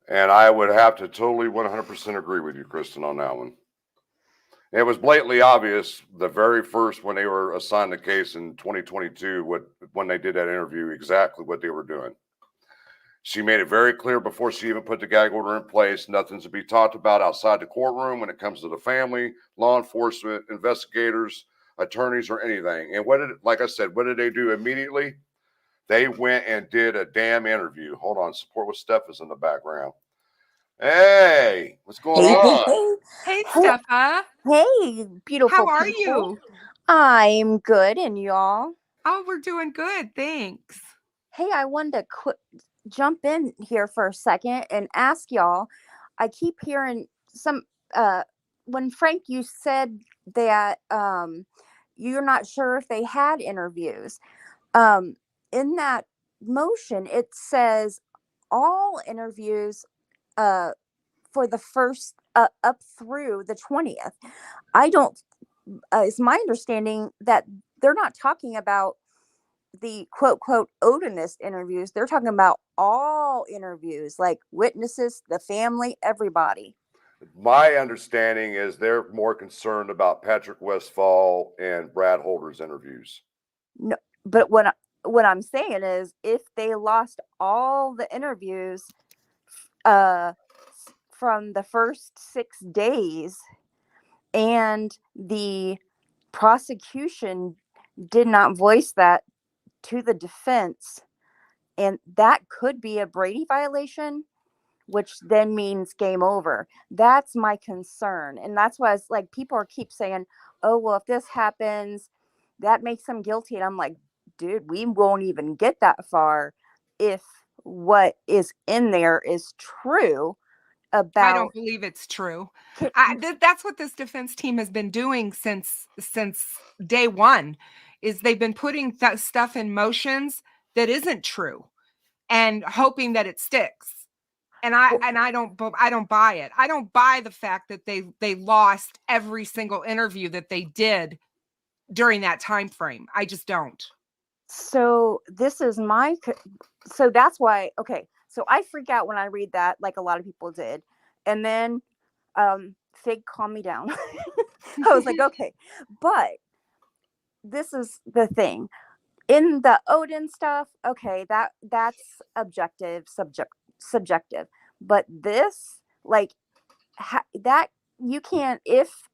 And I would have to totally 100% agree with you, Kristen, on that one. It was blatantly obvious the very first when they were assigned the case in 2022, when they did that interview, exactly what they were doing. She made it very clear before she even put the gag order in place, nothing's to be talked about outside the courtroom when it comes to the family, law enforcement, investigators, attorneys, or anything. And like I said, what did they do immediately? They went and did a damn interview. Hold on, support with Steph is in the background. Hey, what's going on? Hey, Steffa. Hey, beautiful How are people. you? I'm good, and y'all? Oh, we're doing good. Thanks. Hey, I wanted to jump in here for a second and ask y'all. I keep hearing when Frank, you said that you're not sure if they had interviews. In that motion, it says all interviews for the first up through the 20th. It's my understanding that they're not talking about the quote Odinist interviews. They're talking about all interviews, like witnesses, the family, everybody. My understanding is they're more concerned about Patrick Westfall and Brad Holder's interviews. No, but what I'm saying is, if they lost all the interviews from the first 6 days, and the prosecution did not voice that to the defense, and that could be a Brady violation, which then means game over. That's my concern. And that's why it's like people keep saying, oh, well, if this happens, that makes them guilty. And I'm like, dude, we won't even get that far if what is in there is true. I don't believe it's true. That's what this defense team has been doing since day one, is they've been putting that stuff in motions that isn't true and hoping that it sticks. And I don't buy it. I don't buy the fact that they lost every single interview that they did during that time frame. I just don't. So this is so that's why, okay. So I freak out when I read that, like a lot of people did. And then Fig, calm me down. I was like, okay. But this is the thing. In the Odin stuff, okay, that's subjective. But this, like, that you can't, if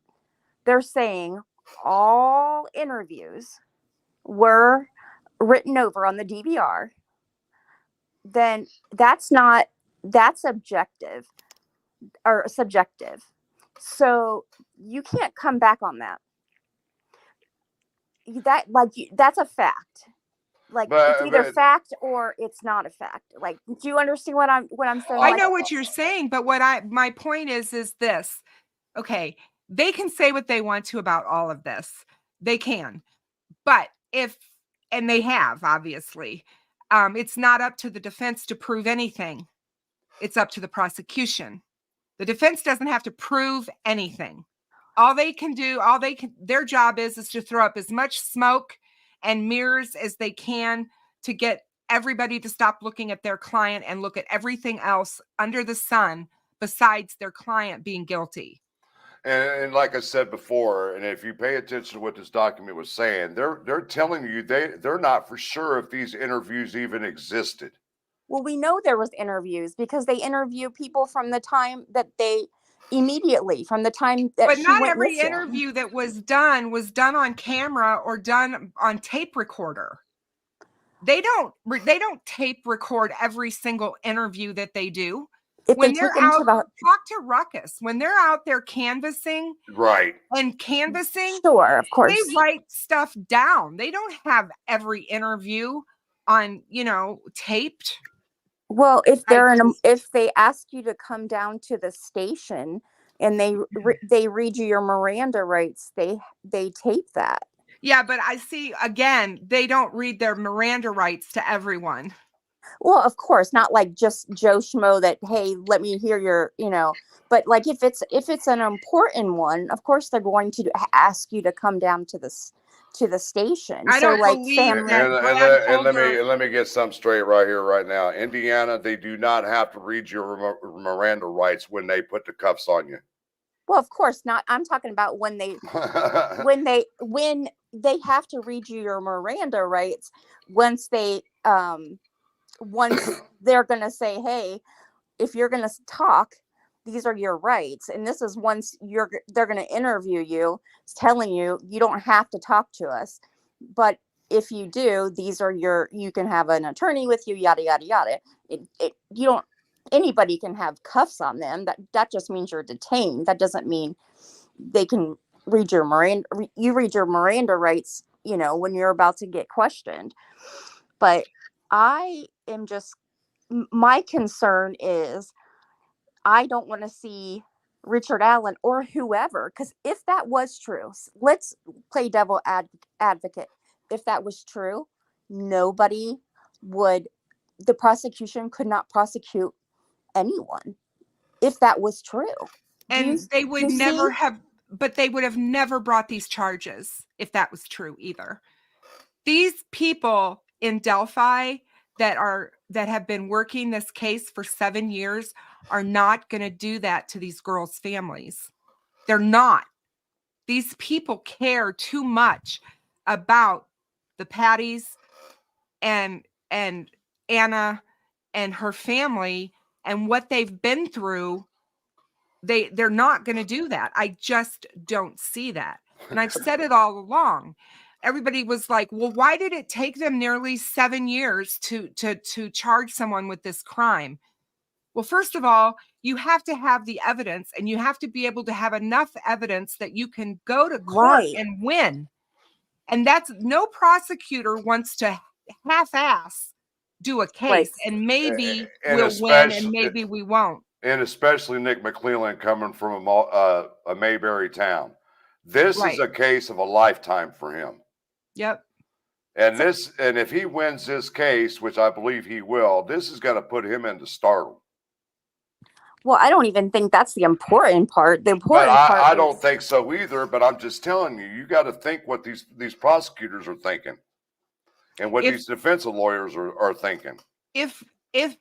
they're saying all interviews were written over on the DVR, then that's objective or subjective. So you can't come back on that. That's a fact. Like, it's either fact or it's not a fact. Like, do you understand what I'm saying? I know what you're saying, but my point is this. Okay, they can say what they want to about all of this. They can. But and they have, obviously, it's not up to the defense to prove anything. It's up to the prosecution. The defense doesn't have to prove anything. Their job is to throw up as much smoke and mirrors as they can to get everybody to stop looking at their client and look at everything else under the sun besides their client being guilty. And like I said before, and if you pay attention to what this document was saying, they're telling you they're not for sure if these interviews even existed. Well, we know there was interviews because they interview people from the time that from the time that but she not went every missing. Interview that was done on camera or done on tape recorder. They don't tape record every single interview that they do. if they When take they're them out, to the talk to Ruckus. When they're out there canvassing Right. and canvassing, sure, of they course. write stuff down. They don't have every interview on, taped. Well, if I they're just- if they ask you to come down to the station and they read you your Miranda rights, they tape that. Yeah, but I see again, they don't read their Miranda rights to everyone. Well, of course, not like just Joe Schmo that, hey, let me hear your, but like if it's an important one, of course they're going to ask you to come down to the station. I So don't like believe And, that and, Brad and let Holder. me get something straight right here, right now. Indiana, they do not have to read your Miranda rights when they put the cuffs on you. Well, of course not. I'm talking about when they have to read you your Miranda rights once they're going to say, hey, if you're going to talk, these are your rights. And this is once they're going to interview you, telling you don't have to talk to us, but if you do, these are you can have an attorney with you, yada yada yada. Anybody can have cuffs on them. That just means you're detained. That doesn't mean they can read your Miranda. You read your Miranda rights, when you're about to get questioned. But I am just, my concern is I don't want to see Richard Allen or whoever, because if that was true, let's play devil advocate. If that was true, the prosecution could not prosecute anyone if that was true. And they would you never see? have, but they would have never brought these charges if that was true either. These people in Delphi that have been working this case for 7 years are not going to do that to these girls' families. They're not. These people care too much about the Patties and Anna and her family and what they've been through. They're not going to do that. I just don't see that. And I've said it all along. Everybody was like, well, why did it take them nearly 7 years to charge someone with this crime? Well, first of all, you have to have the evidence, and you have to be able to have enough evidence that you can go to court Right. and win. And that's, no prosecutor wants to half-ass do a case, Right. and maybe And we'll win and maybe we won't. And especially Nick McClellan coming from a Mayberry town. This is a case of a lifetime for him. Yep. And if he wins this case, which I believe he will, this is going to put him into stardom. Well, I don't even think that's the important part. The important But part I don't think so either. But I'm just telling you, you got to think what these prosecutors are thinking, and what these defensive lawyers are thinking. If the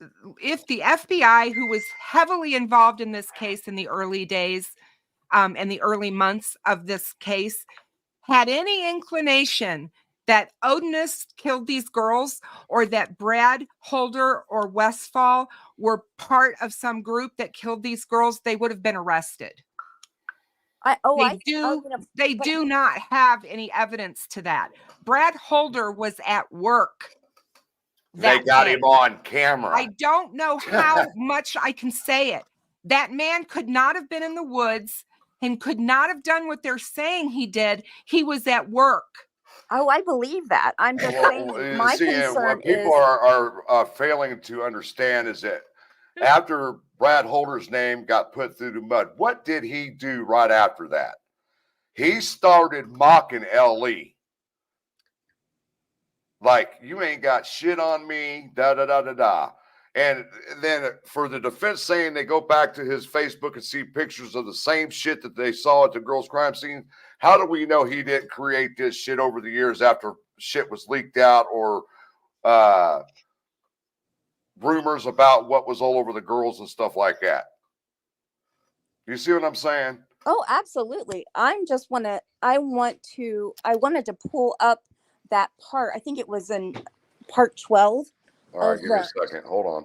FBI, who was heavily involved in this case in the early days, and the early months of this case, had any inclination that Odinist killed these girls, or that Brad Holder or Westfall were part of some group that killed these girls, they would have been arrested. They do not have any evidence to that. Brad Holder was at work. They got him on camera. I don't know how much I can say it. That man could not have been in the woods and could not have done what they're saying he did. He was at work. Oh, I believe that. I'm just saying my concern what people are failing to understand is that after Brad Holder's name got put through the mud, what did he do right after that? He started mocking LE. Like, you ain't got shit on me, da da da da da. And then for the defense saying they go back to his Facebook and see pictures of the same shit that they saw at the girls' crime scene, how do we know he didn't create this shit over the years after shit was leaked out, or rumors about what was all over the girls and stuff like that? You see what I'm saying? Oh, absolutely. I wanted to pull up that part. I think it was in part 12. All right, give me a second. Hold on.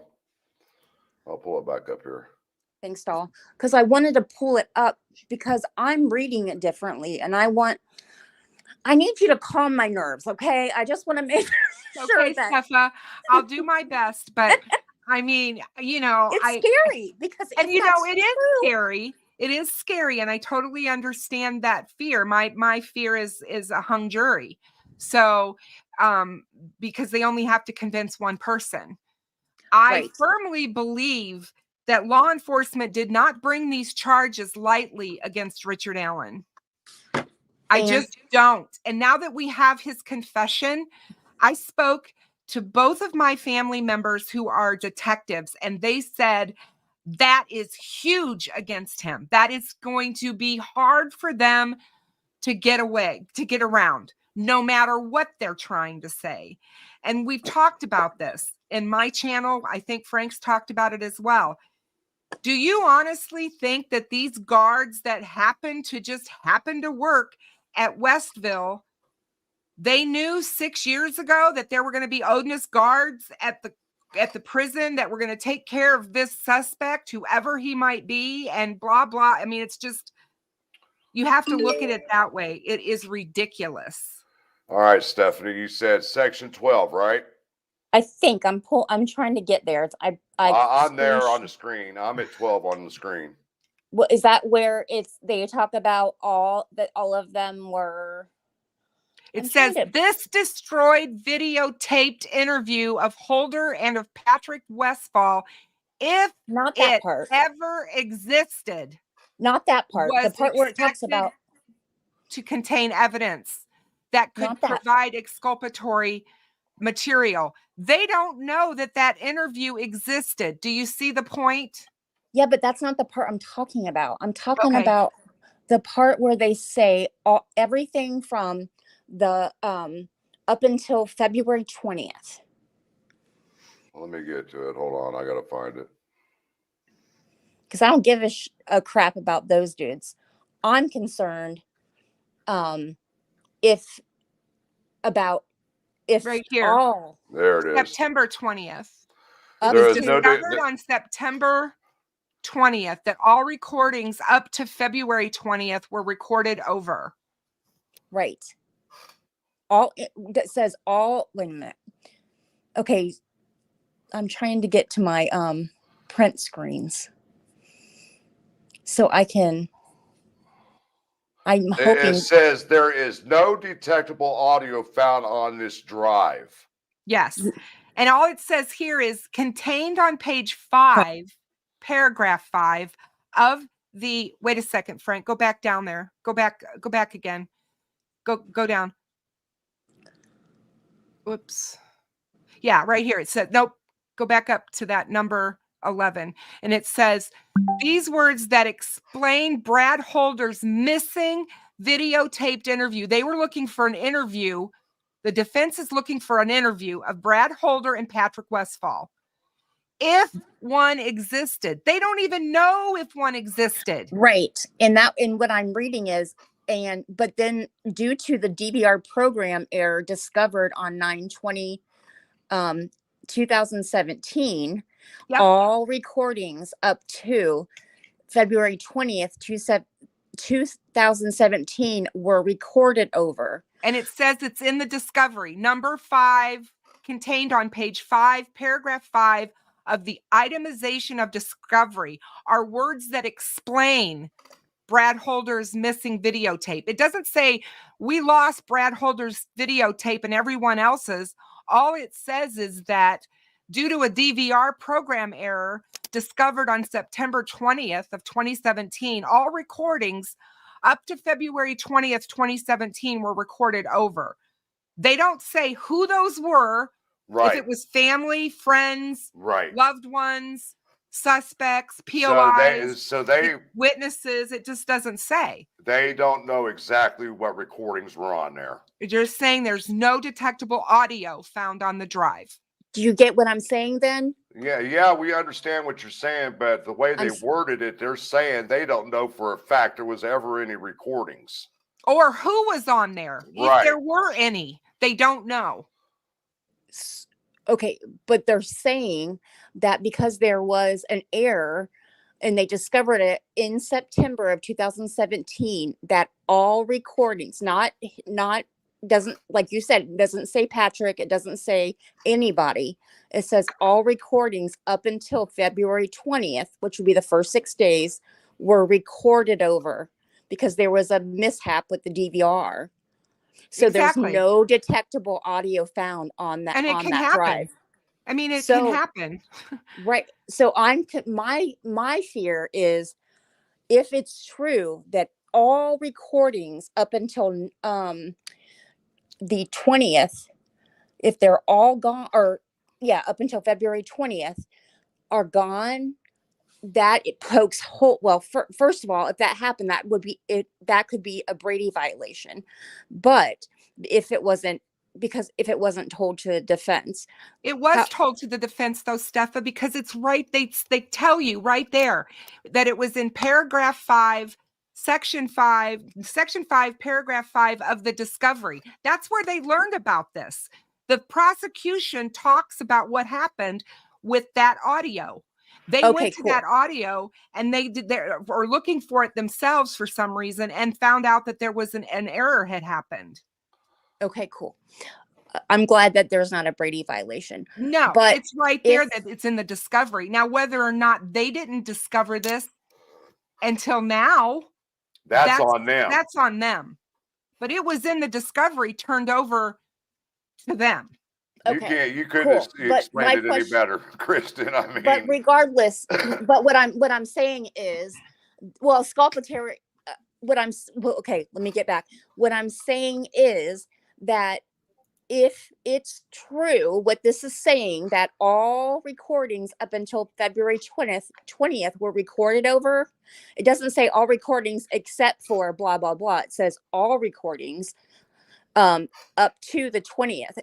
I'll pull it back up here. Thanks, doll. Because I wanted to pull it up because I'm reading it differently, and I need you to calm my nerves, okay? I just want to make sure okay, that. Steffa, I'll do my best, but I mean, It's scary because and if that's it is true, scary. It is scary, and I totally understand that fear. My fear is a hung jury. So, because they only have to convince one person. I Right. firmly believe that law enforcement did not bring these charges lightly against Richard Allen. I And- just don't. And now that we have his confession, I spoke to both of my family members who are detectives, and they said that is huge against him. That is going to be hard for them to get around, no matter what they're trying to say. And we've talked about this in my channel. I think Frank's talked about it as well. Do you honestly think that these guards that happen to work at Westville, they knew 6 years ago that there were going to be Odinist guards at the prison that were going to take care of this suspect, whoever he might be, and blah, blah. I mean, it's just, you have to look at it that way. It is ridiculous. All right, Stephanie, you said section 12, right? I think I'm trying to get there. I'm there on the screen. I'm at 12 on the screen. What is that where they talk about all of them were? It says this destroyed videotaped interview of Holder and of Patrick Westfall, if Not that it part. ever existed. Not that part. The Was part where it talks expected about to contain evidence that could Not that. provide exculpatory material. They don't know that interview existed. Do you see the point? Yeah, but that's not the part I'm talking about. I'm talking Okay. about the part where they say everything from the up until February 20th. Let me get to it. Hold on. I got to find it. Because I don't give a crap about those dudes. I'm concerned if Right here. all There it is. September 20th. up It was There is to- no discovered on September 20th that all recordings up to February 20th were recorded over. right. That says all. Wait a minute. Okay, I'm trying to get to my print screens so I can. I'm hoping. It says there is no detectable audio found on this drive. Yes. And all it says here is contained on page 5, paragraph 5 of the, wait a second, Frank, go back down there. Go back again. Go down. Whoops. Yeah, right here. It said, nope, go back up to that number 11. And it says, these words that explain Brad Holder's missing videotaped interview. They were looking for an interview. The defense is looking for an interview of Brad Holder and Patrick Westfall. If one existed, they don't even know if one existed. Right. And what I'm reading is, but then due to the DVR program error discovered on 9/20, 2017, Yep. all recordings up to February 20th, 2017 were recorded over. And it says it's in the discovery, number 5, contained on page 5, paragraph 5 of the itemization of discovery are words that explain Brad Holder's missing videotape. It doesn't say we lost Brad Holder's videotape and everyone else's. All it says is that due to a DVR program error discovered on September 20th of 2017, all recordings up to February 20th, 2017 were recorded over. They don't say who those were, Right. if it was family, friends, Right. loved ones, suspects, POIs, So they witnesses. It just doesn't say. they don't know exactly what recordings were on there. You're saying there's no detectable audio found on the drive. Do you get what I'm saying then? Yeah, we understand what you're saying, but the way they worded it, they're saying they don't know for a fact there was ever any recordings. Or who was on there. Right. If there were any, they don't know. Okay, but they're saying that because there was an error and they discovered it in September of 2017, that all recordings, not doesn't, like you said, it doesn't say Patrick. It doesn't say anybody. It says all recordings up until February 20th, which would be the first 6 days, were recorded over because there was a mishap with the DVR. So there's Exactly. no detectable audio found on And it on can that happen. drive. I mean, it can So happen. right. So my fear is, if it's true that all recordings up until the 20th, if they're all gone, or yeah, up until February 20th are gone, that it pokes hole. Well, first of all, if that happened, that would be it. That could be a Brady violation. But if it wasn't, because if it wasn't told to the defense, It was how, told to the defense, though, Steffa, because it's right. They tell you right there that it was in paragraph 5, section 5, paragraph 5 of the discovery. That's where they learned about this. The prosecution talks about what happened with that audio. They okay, went to that audio and they were looking for it themselves for some reason and found out that there was an error had happened. Okay, cool. I'm glad that there's not a Brady violation. No, but it's right there that it's in the discovery. Now, whether or not they didn't discover this until now, That's on them. That's on them. But it was in the discovery turned over to them. Okay, You couldn't cool. explain it any better, Kristen. I mean, but regardless, but what I'm saying is, well, sculptatory. Okay, let me get back. What I'm saying is that if it's true what this is saying, that all recordings up until February 20th were recorded over, it doesn't say all recordings except for blah blah blah. It says all recordings up to the 20th.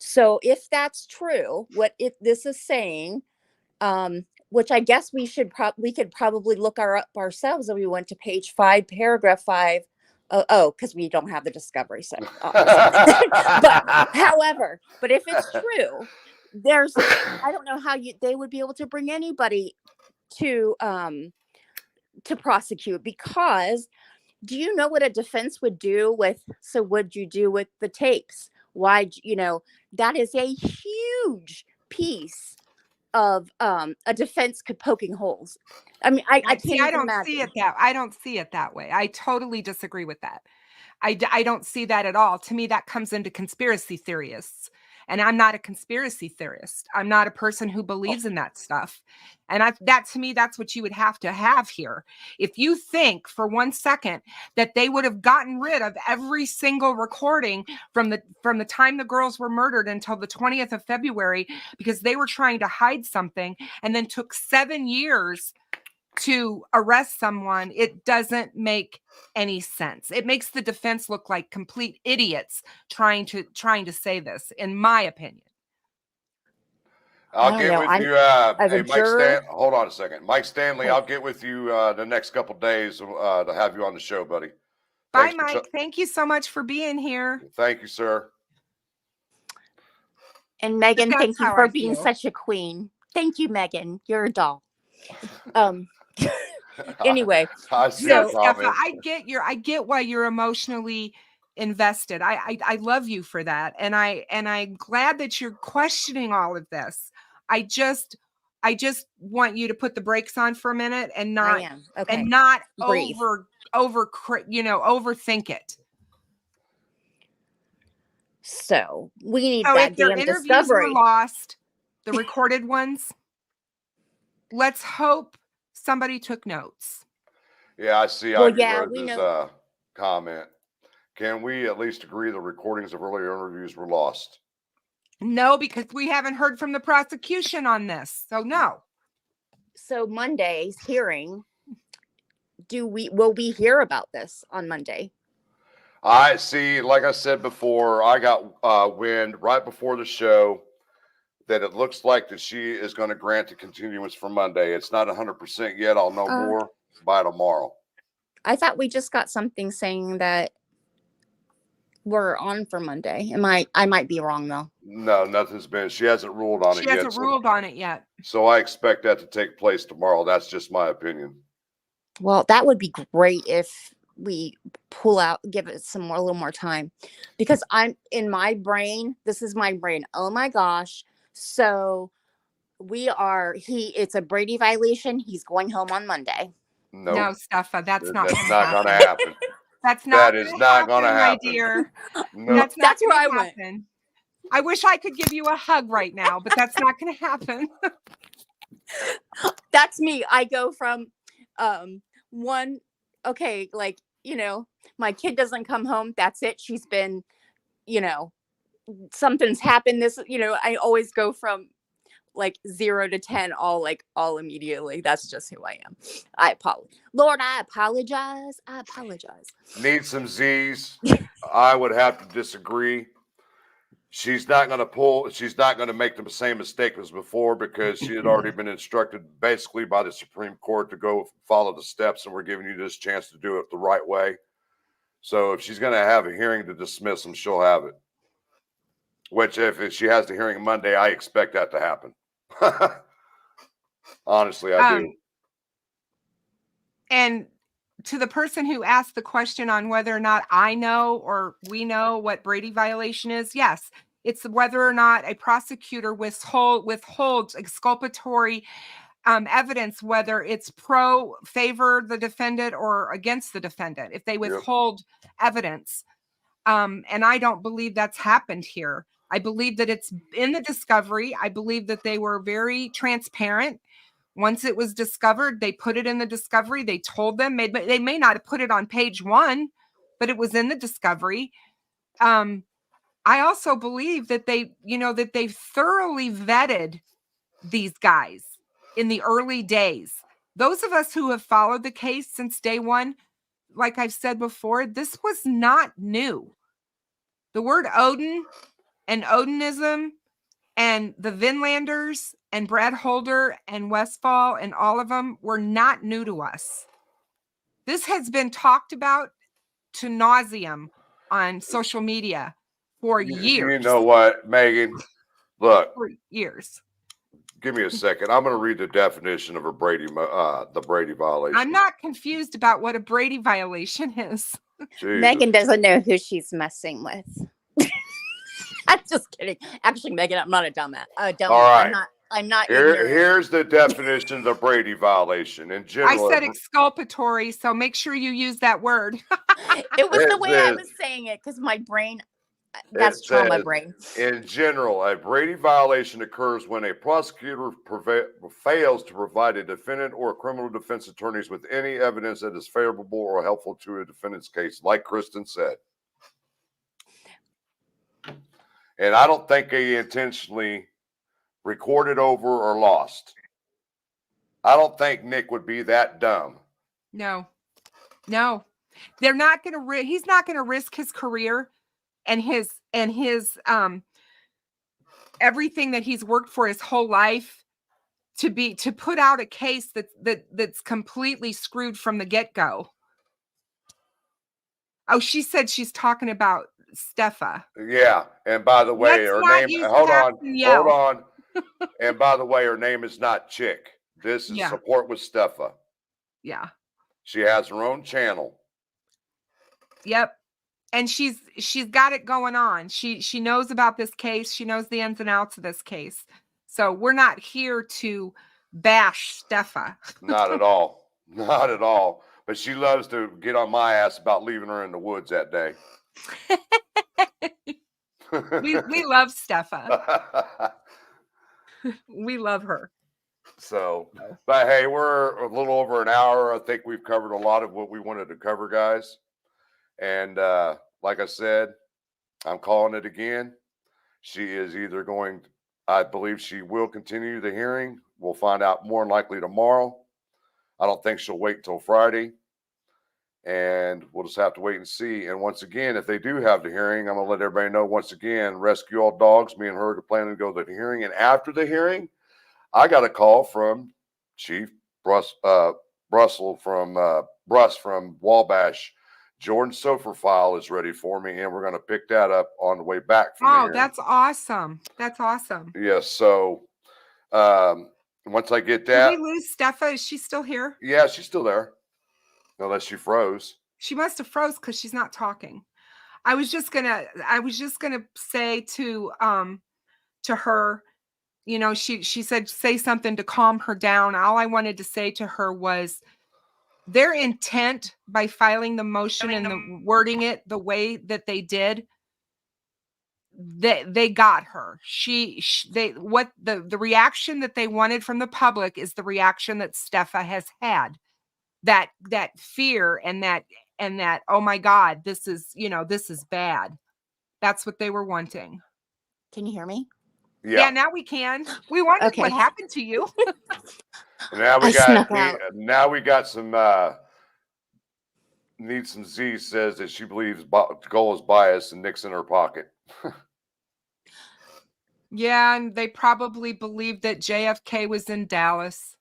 So if that's true, what if this is saying, which I guess we could probably look up ourselves if we went to page 5, paragraph 5. Because we don't have the discovery set. But however, if it's true, I don't know how they would be able to bring anybody to prosecute, because do you know what a defense would do with? So what'd you do with the tapes? Why, that is a huge piece of a defense poking holes. I mean, I can't see, even I don't imagine. see it that I don't see it that way. I totally disagree with that. I don't see that at all. To me, that comes into conspiracy theorists. And I'm not a conspiracy theorist. I'm not a person who believes in that stuff. And to me, that's what you would have to have here. If you think for 1 second that they would have gotten rid of every single recording from the time the girls were murdered until the 20th of February, because they were trying to hide something, and then took 7 years to arrest someone, it doesn't make any sense. It makes the defense look like complete idiots trying to say this, in my opinion. I'll get with you. Hey, Mike hold on a second. Mike Stanley, I'll get with you the next couple days to have you on the show, buddy. Bye, Mike. Thank you so much for being here. Thank you, sir. And Megan, thank you for being such a queen. Thank you, Megan. You're a doll. Anyway, Steffa, I get why you're emotionally invested. I love you for that, and I'm glad that you're questioning all of this. I just want you to put the brakes on for a minute and not overthink it. So we need that if their damn interviews discovery. were lost, the recorded ones. Let's hope somebody took notes. Yeah, I see. Well, this comment. Can we at least agree the recordings of earlier interviews were lost? No, because we haven't heard from the prosecution on this. So no. So Monday's hearing, will we hear about this on Monday? I see. Like I said before, I got wind right before the show that it looks like that she is going to grant the continuance for Monday. It's not 100% yet. I'll know more by tomorrow. I thought we just got something saying that we're on for Monday. I might be wrong though. No, nothing's been. She hasn't ruled on it yet. She hasn't ruled on it yet. So I expect that to take place tomorrow. That's just my opinion. Well, that would be great if we pull out, give it some more, a little more time, because I'm in my brain. This is my brain. Oh my gosh. So it's a Brady violation. He's going home on Monday. Nope. No, Steffa, that's not That's going not to going to happen. happen. That's not That is gonna not going to happen, my happen. dear. No. That's not That's where going I to went. happen. I wish I could give you a hug right now, but that's not going to happen. That's me. I go from one, okay, like, my kid doesn't come home. That's it. She's been, something's happened. I always go from like 0 to 10 all immediately. That's just who I am. I apologize. Lord, I apologize. Need some Z's. I would have to disagree. She's not going to make the same mistake as before, because she had already been instructed basically by the Supreme Court to go follow the steps, and we're giving you this chance to do it the right way. So if she's going to have a hearing to dismiss him, she'll have it. Which, if she has the hearing Monday, I expect that to happen. Honestly, I do. And to the person who asked the question on whether or not I know or we know what Brady violation is, yes, it's whether or not a prosecutor withholds exculpatory evidence, whether it's favor the defendant or against the defendant, if they withhold evidence. And I don't believe that's happened here. I believe that it's in the discovery. I believe that they were very transparent. Once it was discovered, they put it in the discovery. They told them, they may not have put it on page 1, but it was in the discovery. I also believe that they thoroughly vetted these guys in the early days. Those of us who have followed the case since day one, like I've said before, this was not new. The word Odin and Odinism and the Vinlanders and Brad Holder and Westfall and all of them were not new to us. This has been talked about to nauseum on social media for years. You know what, Megan? Look, for years. Give me a second. I'm going to read the definition of the Brady violation. I'm not confused about what a Brady violation is. Jesus. Megan doesn't know who she's messing with. I'm just kidding. Actually, Megan, I'm not a dumbass. All right. I'm not ignorant. Here's the definition of the Brady violation. In general, I said exculpatory, so make sure you use that word. It was the way I was saying it, because my brain, that's trauma brain. In general, a Brady violation occurs when a prosecutor fails to provide a defendant or criminal defense attorneys with any evidence that is favorable or helpful to a defendant's case, like Kristen said. And I don't think they intentionally recorded over or lost. I don't think Nick would be that dumb. No. They're not going to he's not going to risk his career and his everything that he's worked for his whole life to put out a case that's completely screwed from the get-go. Oh, she said she's talking about Steffa. Yeah, and by the way, her name. Hold on. And by the way, her name is not Chick. This is Support with Steffa. Yeah. She has her own channel. Yep. And she's got it going on. She knows about this case. She knows the ins and outs of this case. So we're not here to bash Steffa. Not at all. Not at all. But she loves to get on my ass about leaving her in the woods that day. we love Steffa. We love her. So, but hey, we're a little over an hour. I think we've covered a lot of what we wanted to cover, guys. And like I said, I'm calling it again. She is either going, I believe she will continue the hearing. We'll find out more than likely tomorrow. I don't think she'll wait until Friday. And we'll just have to wait and see. And once again, if they do have the hearing, I'm going to let everybody know once again, Rescue All Dogs, me and her are planning to go to the hearing. And after the hearing, I got a call from Chief Bruss from Wabash. Jordan Sofer file is ready for me, and we're going to pick that up on the way back from the hearing. That's awesome. That's awesome. Yes. So once I get that. Did we lose Steffa? Is she still here? Yeah, she's still there. Unless she froze. She must have froze because she's not talking. I was just gonna say to her, you know, she said say something to calm her down. All I wanted to say to her was their intent by filing the motion and wording it the way that they did, they got her. The reaction that they wanted from the public is the reaction that Steffa has had. That fear and that oh my God, this is bad. That's what they were wanting. Can you hear me? Yeah, now we can. We wondered Okay. what happened to you. Now we I got snuck out. now we got some Needs some Z says that she believes Goal is biased and Nick's in her pocket. Yeah, and they probably believed that JFK was in Dallas.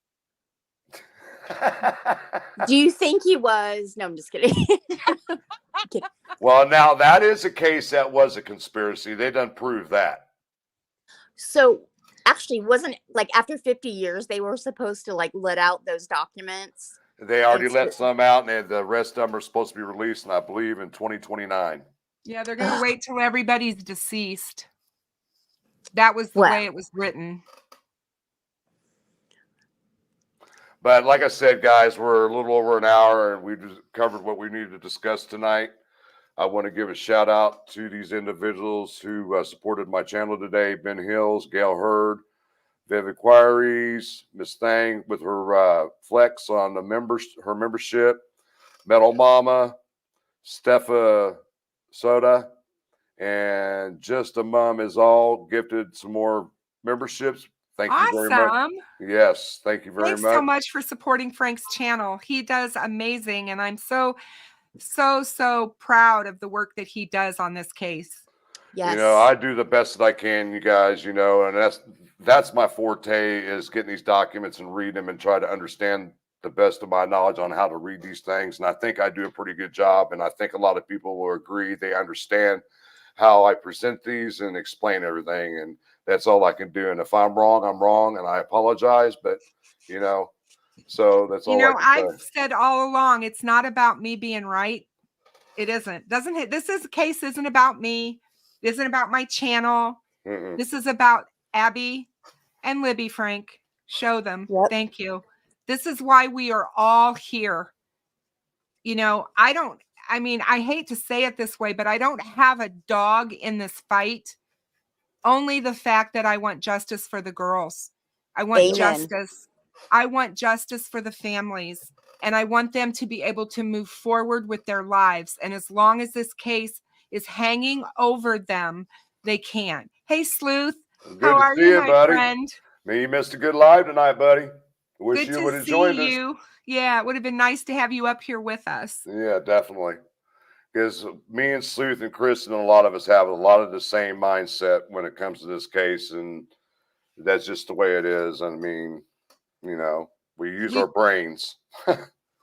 Do you think he was? No, I'm just kidding. Well, now that is a case that was a conspiracy. They done prove that. So actually, wasn't like after 50 years they were supposed to like let out those documents? They already let some out, and the rest of them are supposed to be released, and I believe in 2029. Yeah, they're going to wait till everybody's deceased. That was the way it was written. But like I said, guys, we're a little over an hour, and we just covered what we needed to discuss tonight. I want to give a shout out to these individuals who supported my channel today: Ben Hills, Gail Hurd, Vivid Queries, Miss Thang with her flex on the her membership, Metal Mama, Steffa Soda, and Just a Mom is all gifted some more memberships. Thank you very much. Yes, thank you very much. Thanks so much for supporting Frank's channel. He does amazing, and I'm so proud of the work that he does on this case. Yes. You know, I do the best that I can, you guys, you know, and that's my forte, is getting these documents and read them and try to understand the best of my knowledge on how to read these things. And I think I do a pretty good job. And I think a lot of people will agree. They understand how I present these and explain everything. And that's all I can do. And if I'm wrong, I'm wrong. And I apologize. But, you know, so that's all I can say. I've said all along, it's not about me being right. It isn't. This case isn't about me. It isn't about my channel. This is about Abby and Libby, Frank. Show them. Yep. Thank you. This is why we are all here. You know, I hate to say it this way, but I don't have a dog in this fight. Only the fact that I want justice for the girls. I want justice. I want justice for the families. And I want them to be able to move forward with their lives. And as long as this case is hanging over them, they can. Hey, Sleuth. How are you, my friend? Man, you missed a good live tonight, buddy. Wish Good you would have to joined see you. Yeah, it would have been nice to have you up here with us. Yeah, definitely. Because me and Sleuth and Kristen and a lot of us have a lot of the same mindset when it comes to this case. And that's just the way it is. I mean, you know, we use our brains.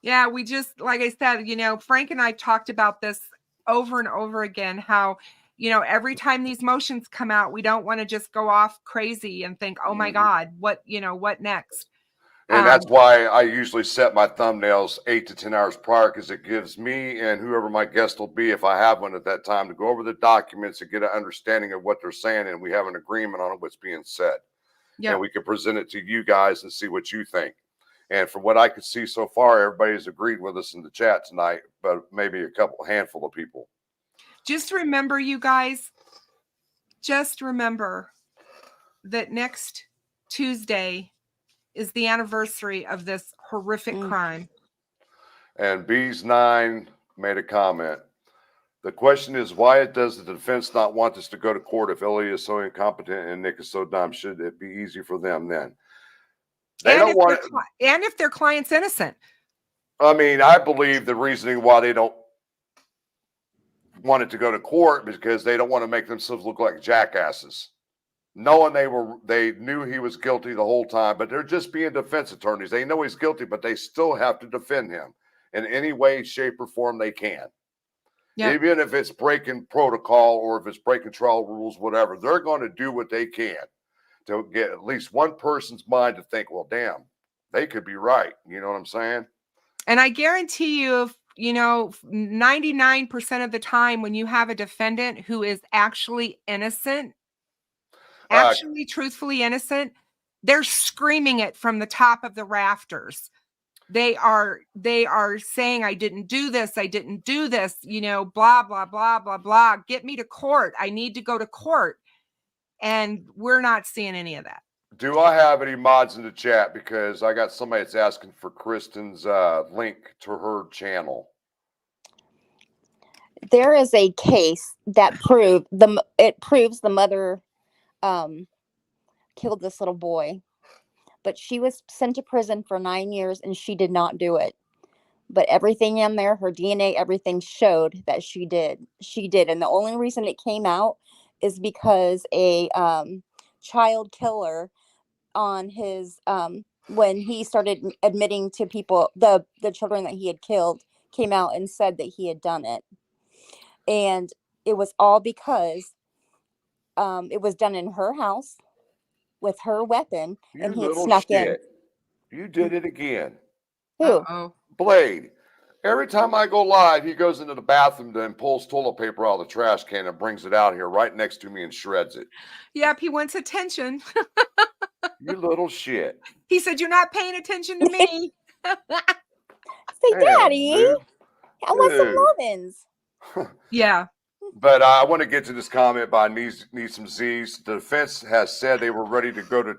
Yeah, we just, like I said, you know, Frank and I talked about this over and over again, how, you know, every time these motions come out, we don't want to just go off crazy and think, oh my God, what next? And that's why I usually set my thumbnails 8 to 10 hours prior, because it gives me and whoever my guest will be, if I have one at that time, to go over the documents and get an understanding of what they're saying, and we have an agreement on what's being said. Yeah. And we can present it to you guys and see what you think. And from what I could see so far, everybody's agreed with us in the chat tonight, but maybe a handful of people. Just remember, you guys, just remember that next Tuesday is the anniversary of this horrific crime. And Bees9 made a comment. The question is, why does the defense not want this to go to court if Ellie is so incompetent and Nick is so dumb? Should it be easy for them then? They don't want it. And if their client's innocent. I mean, I believe the reasoning why they don't want it to go to court because they don't want to make themselves look like jackasses. Knowing they knew he was guilty the whole time, but they're just being defense attorneys. They know he's guilty, but they still have to defend him in any way, shape, or form they can. Yep. Even if it's breaking protocol or if it's breaking trial rules, whatever, they're going to do what they can to get at least one person's mind to think, well, damn, they could be right. You know what I'm saying? And I guarantee you, you know, 99% of the time when you have a defendant who is actually innocent, actually truthfully innocent, they're screaming it from the top of the rafters. They are saying, I didn't do this, you know, blah, blah, blah, blah, blah. Get me to court. I need to go to court. And we're not seeing any of that. Do I have any mods in the chat? Because I got somebody that's asking for Kristen's link to her channel. There is a case that proves the mother killed this little boy, but she was sent to prison for 9 years and she did not do it. But everything in there, her DNA, everything showed that she did. And the only reason it came out is because a child killer on his when he started admitting to people the children that he had killed, came out and said that he had done it. And it was all because it was done in her house with her weapon, and he had snuck in. You did it again. Who? Uh-oh. Blade. Every time I go live, he goes into the bathroom and pulls toilet paper out of the trash can and brings it out here right next to me and shreds it. Yep, he wants attention. You little shit. He said, you're not paying attention to me. Say, Daddy, dude. I want some muffins. Yeah. But I want to get to this comment by Need Some Z's. The defense has said they were ready to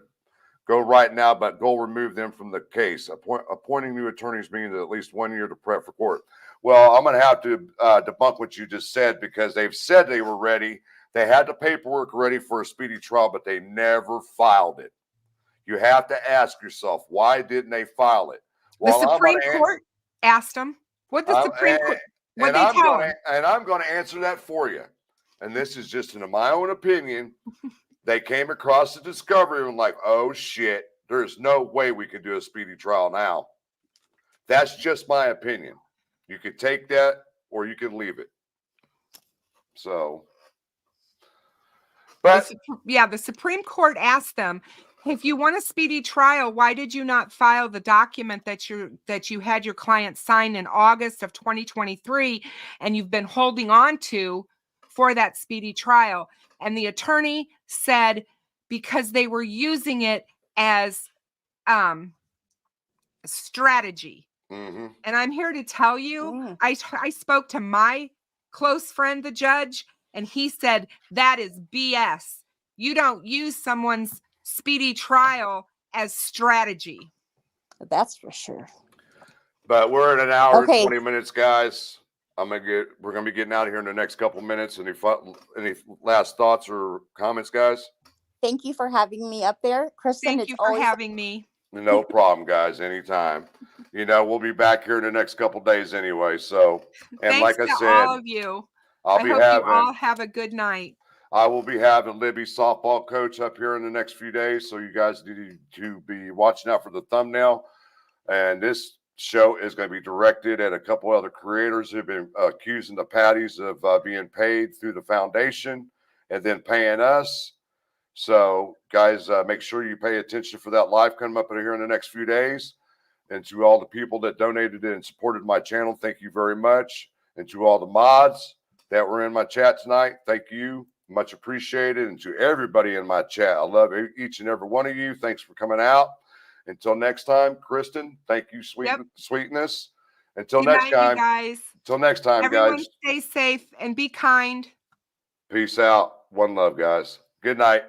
go right now, but Gold removed them from the case. Appointing new attorneys means at least 1 year to prep for court. Well, I'm going to have to debunk what you just said, because they've said they were ready. They had the paperwork ready for a speedy trial, but they never filed it. You have to ask yourself, why didn't they file it? Well, the Supreme Court asked them. What the Supreme Court? What they tell them? And I'm going to answer that for you. And this is just in my own opinion. They came across the discovery and like, oh shit, there's no way we could do a speedy trial now. That's just my opinion. You could take that or you could leave it. So, but the Supreme Court asked them, if you want a speedy trial, why did you not file the document that you had your client sign in August of 2023 and you've been holding on to for that speedy trial? And the attorney said, because they were using it as strategy. Mm-hmm. And I'm here to tell you, I spoke to my close friend, the judge, and he said, that is BS. You don't use someone's speedy trial as strategy. That's for sure. But we're at an hour and 20 minutes, guys. We're gonna be getting out of here in the next couple minutes. Any last thoughts or comments, guys? Thank you for having me up there, Kristen. Thank you for having me. No problem, guys. Anytime. You know, we'll be back here in the next couple days anyway. So, and thanks like I to said, all of you. I hope you all have a good night. I will be having Libby's softball coach up here in the next few days. So you guys need to be watching out for the thumbnail. And this show is going to be directed at a couple other creators who have been accusing the Patties of being paid through the foundation and then paying us. So guys, make sure you pay attention for that live coming up in here in the next few days. And to all the people that donated and supported my channel, thank you very much. And to all the mods that were in my chat tonight, thank you. Much appreciated. And to everybody in my chat, I love each and every one of you. Thanks for coming out. Until next time, Kristen, thank you, sweetness. Until next time, guys. Until next time, everyone guys. Stay safe and be kind. Peace out. One love, guys. Good night.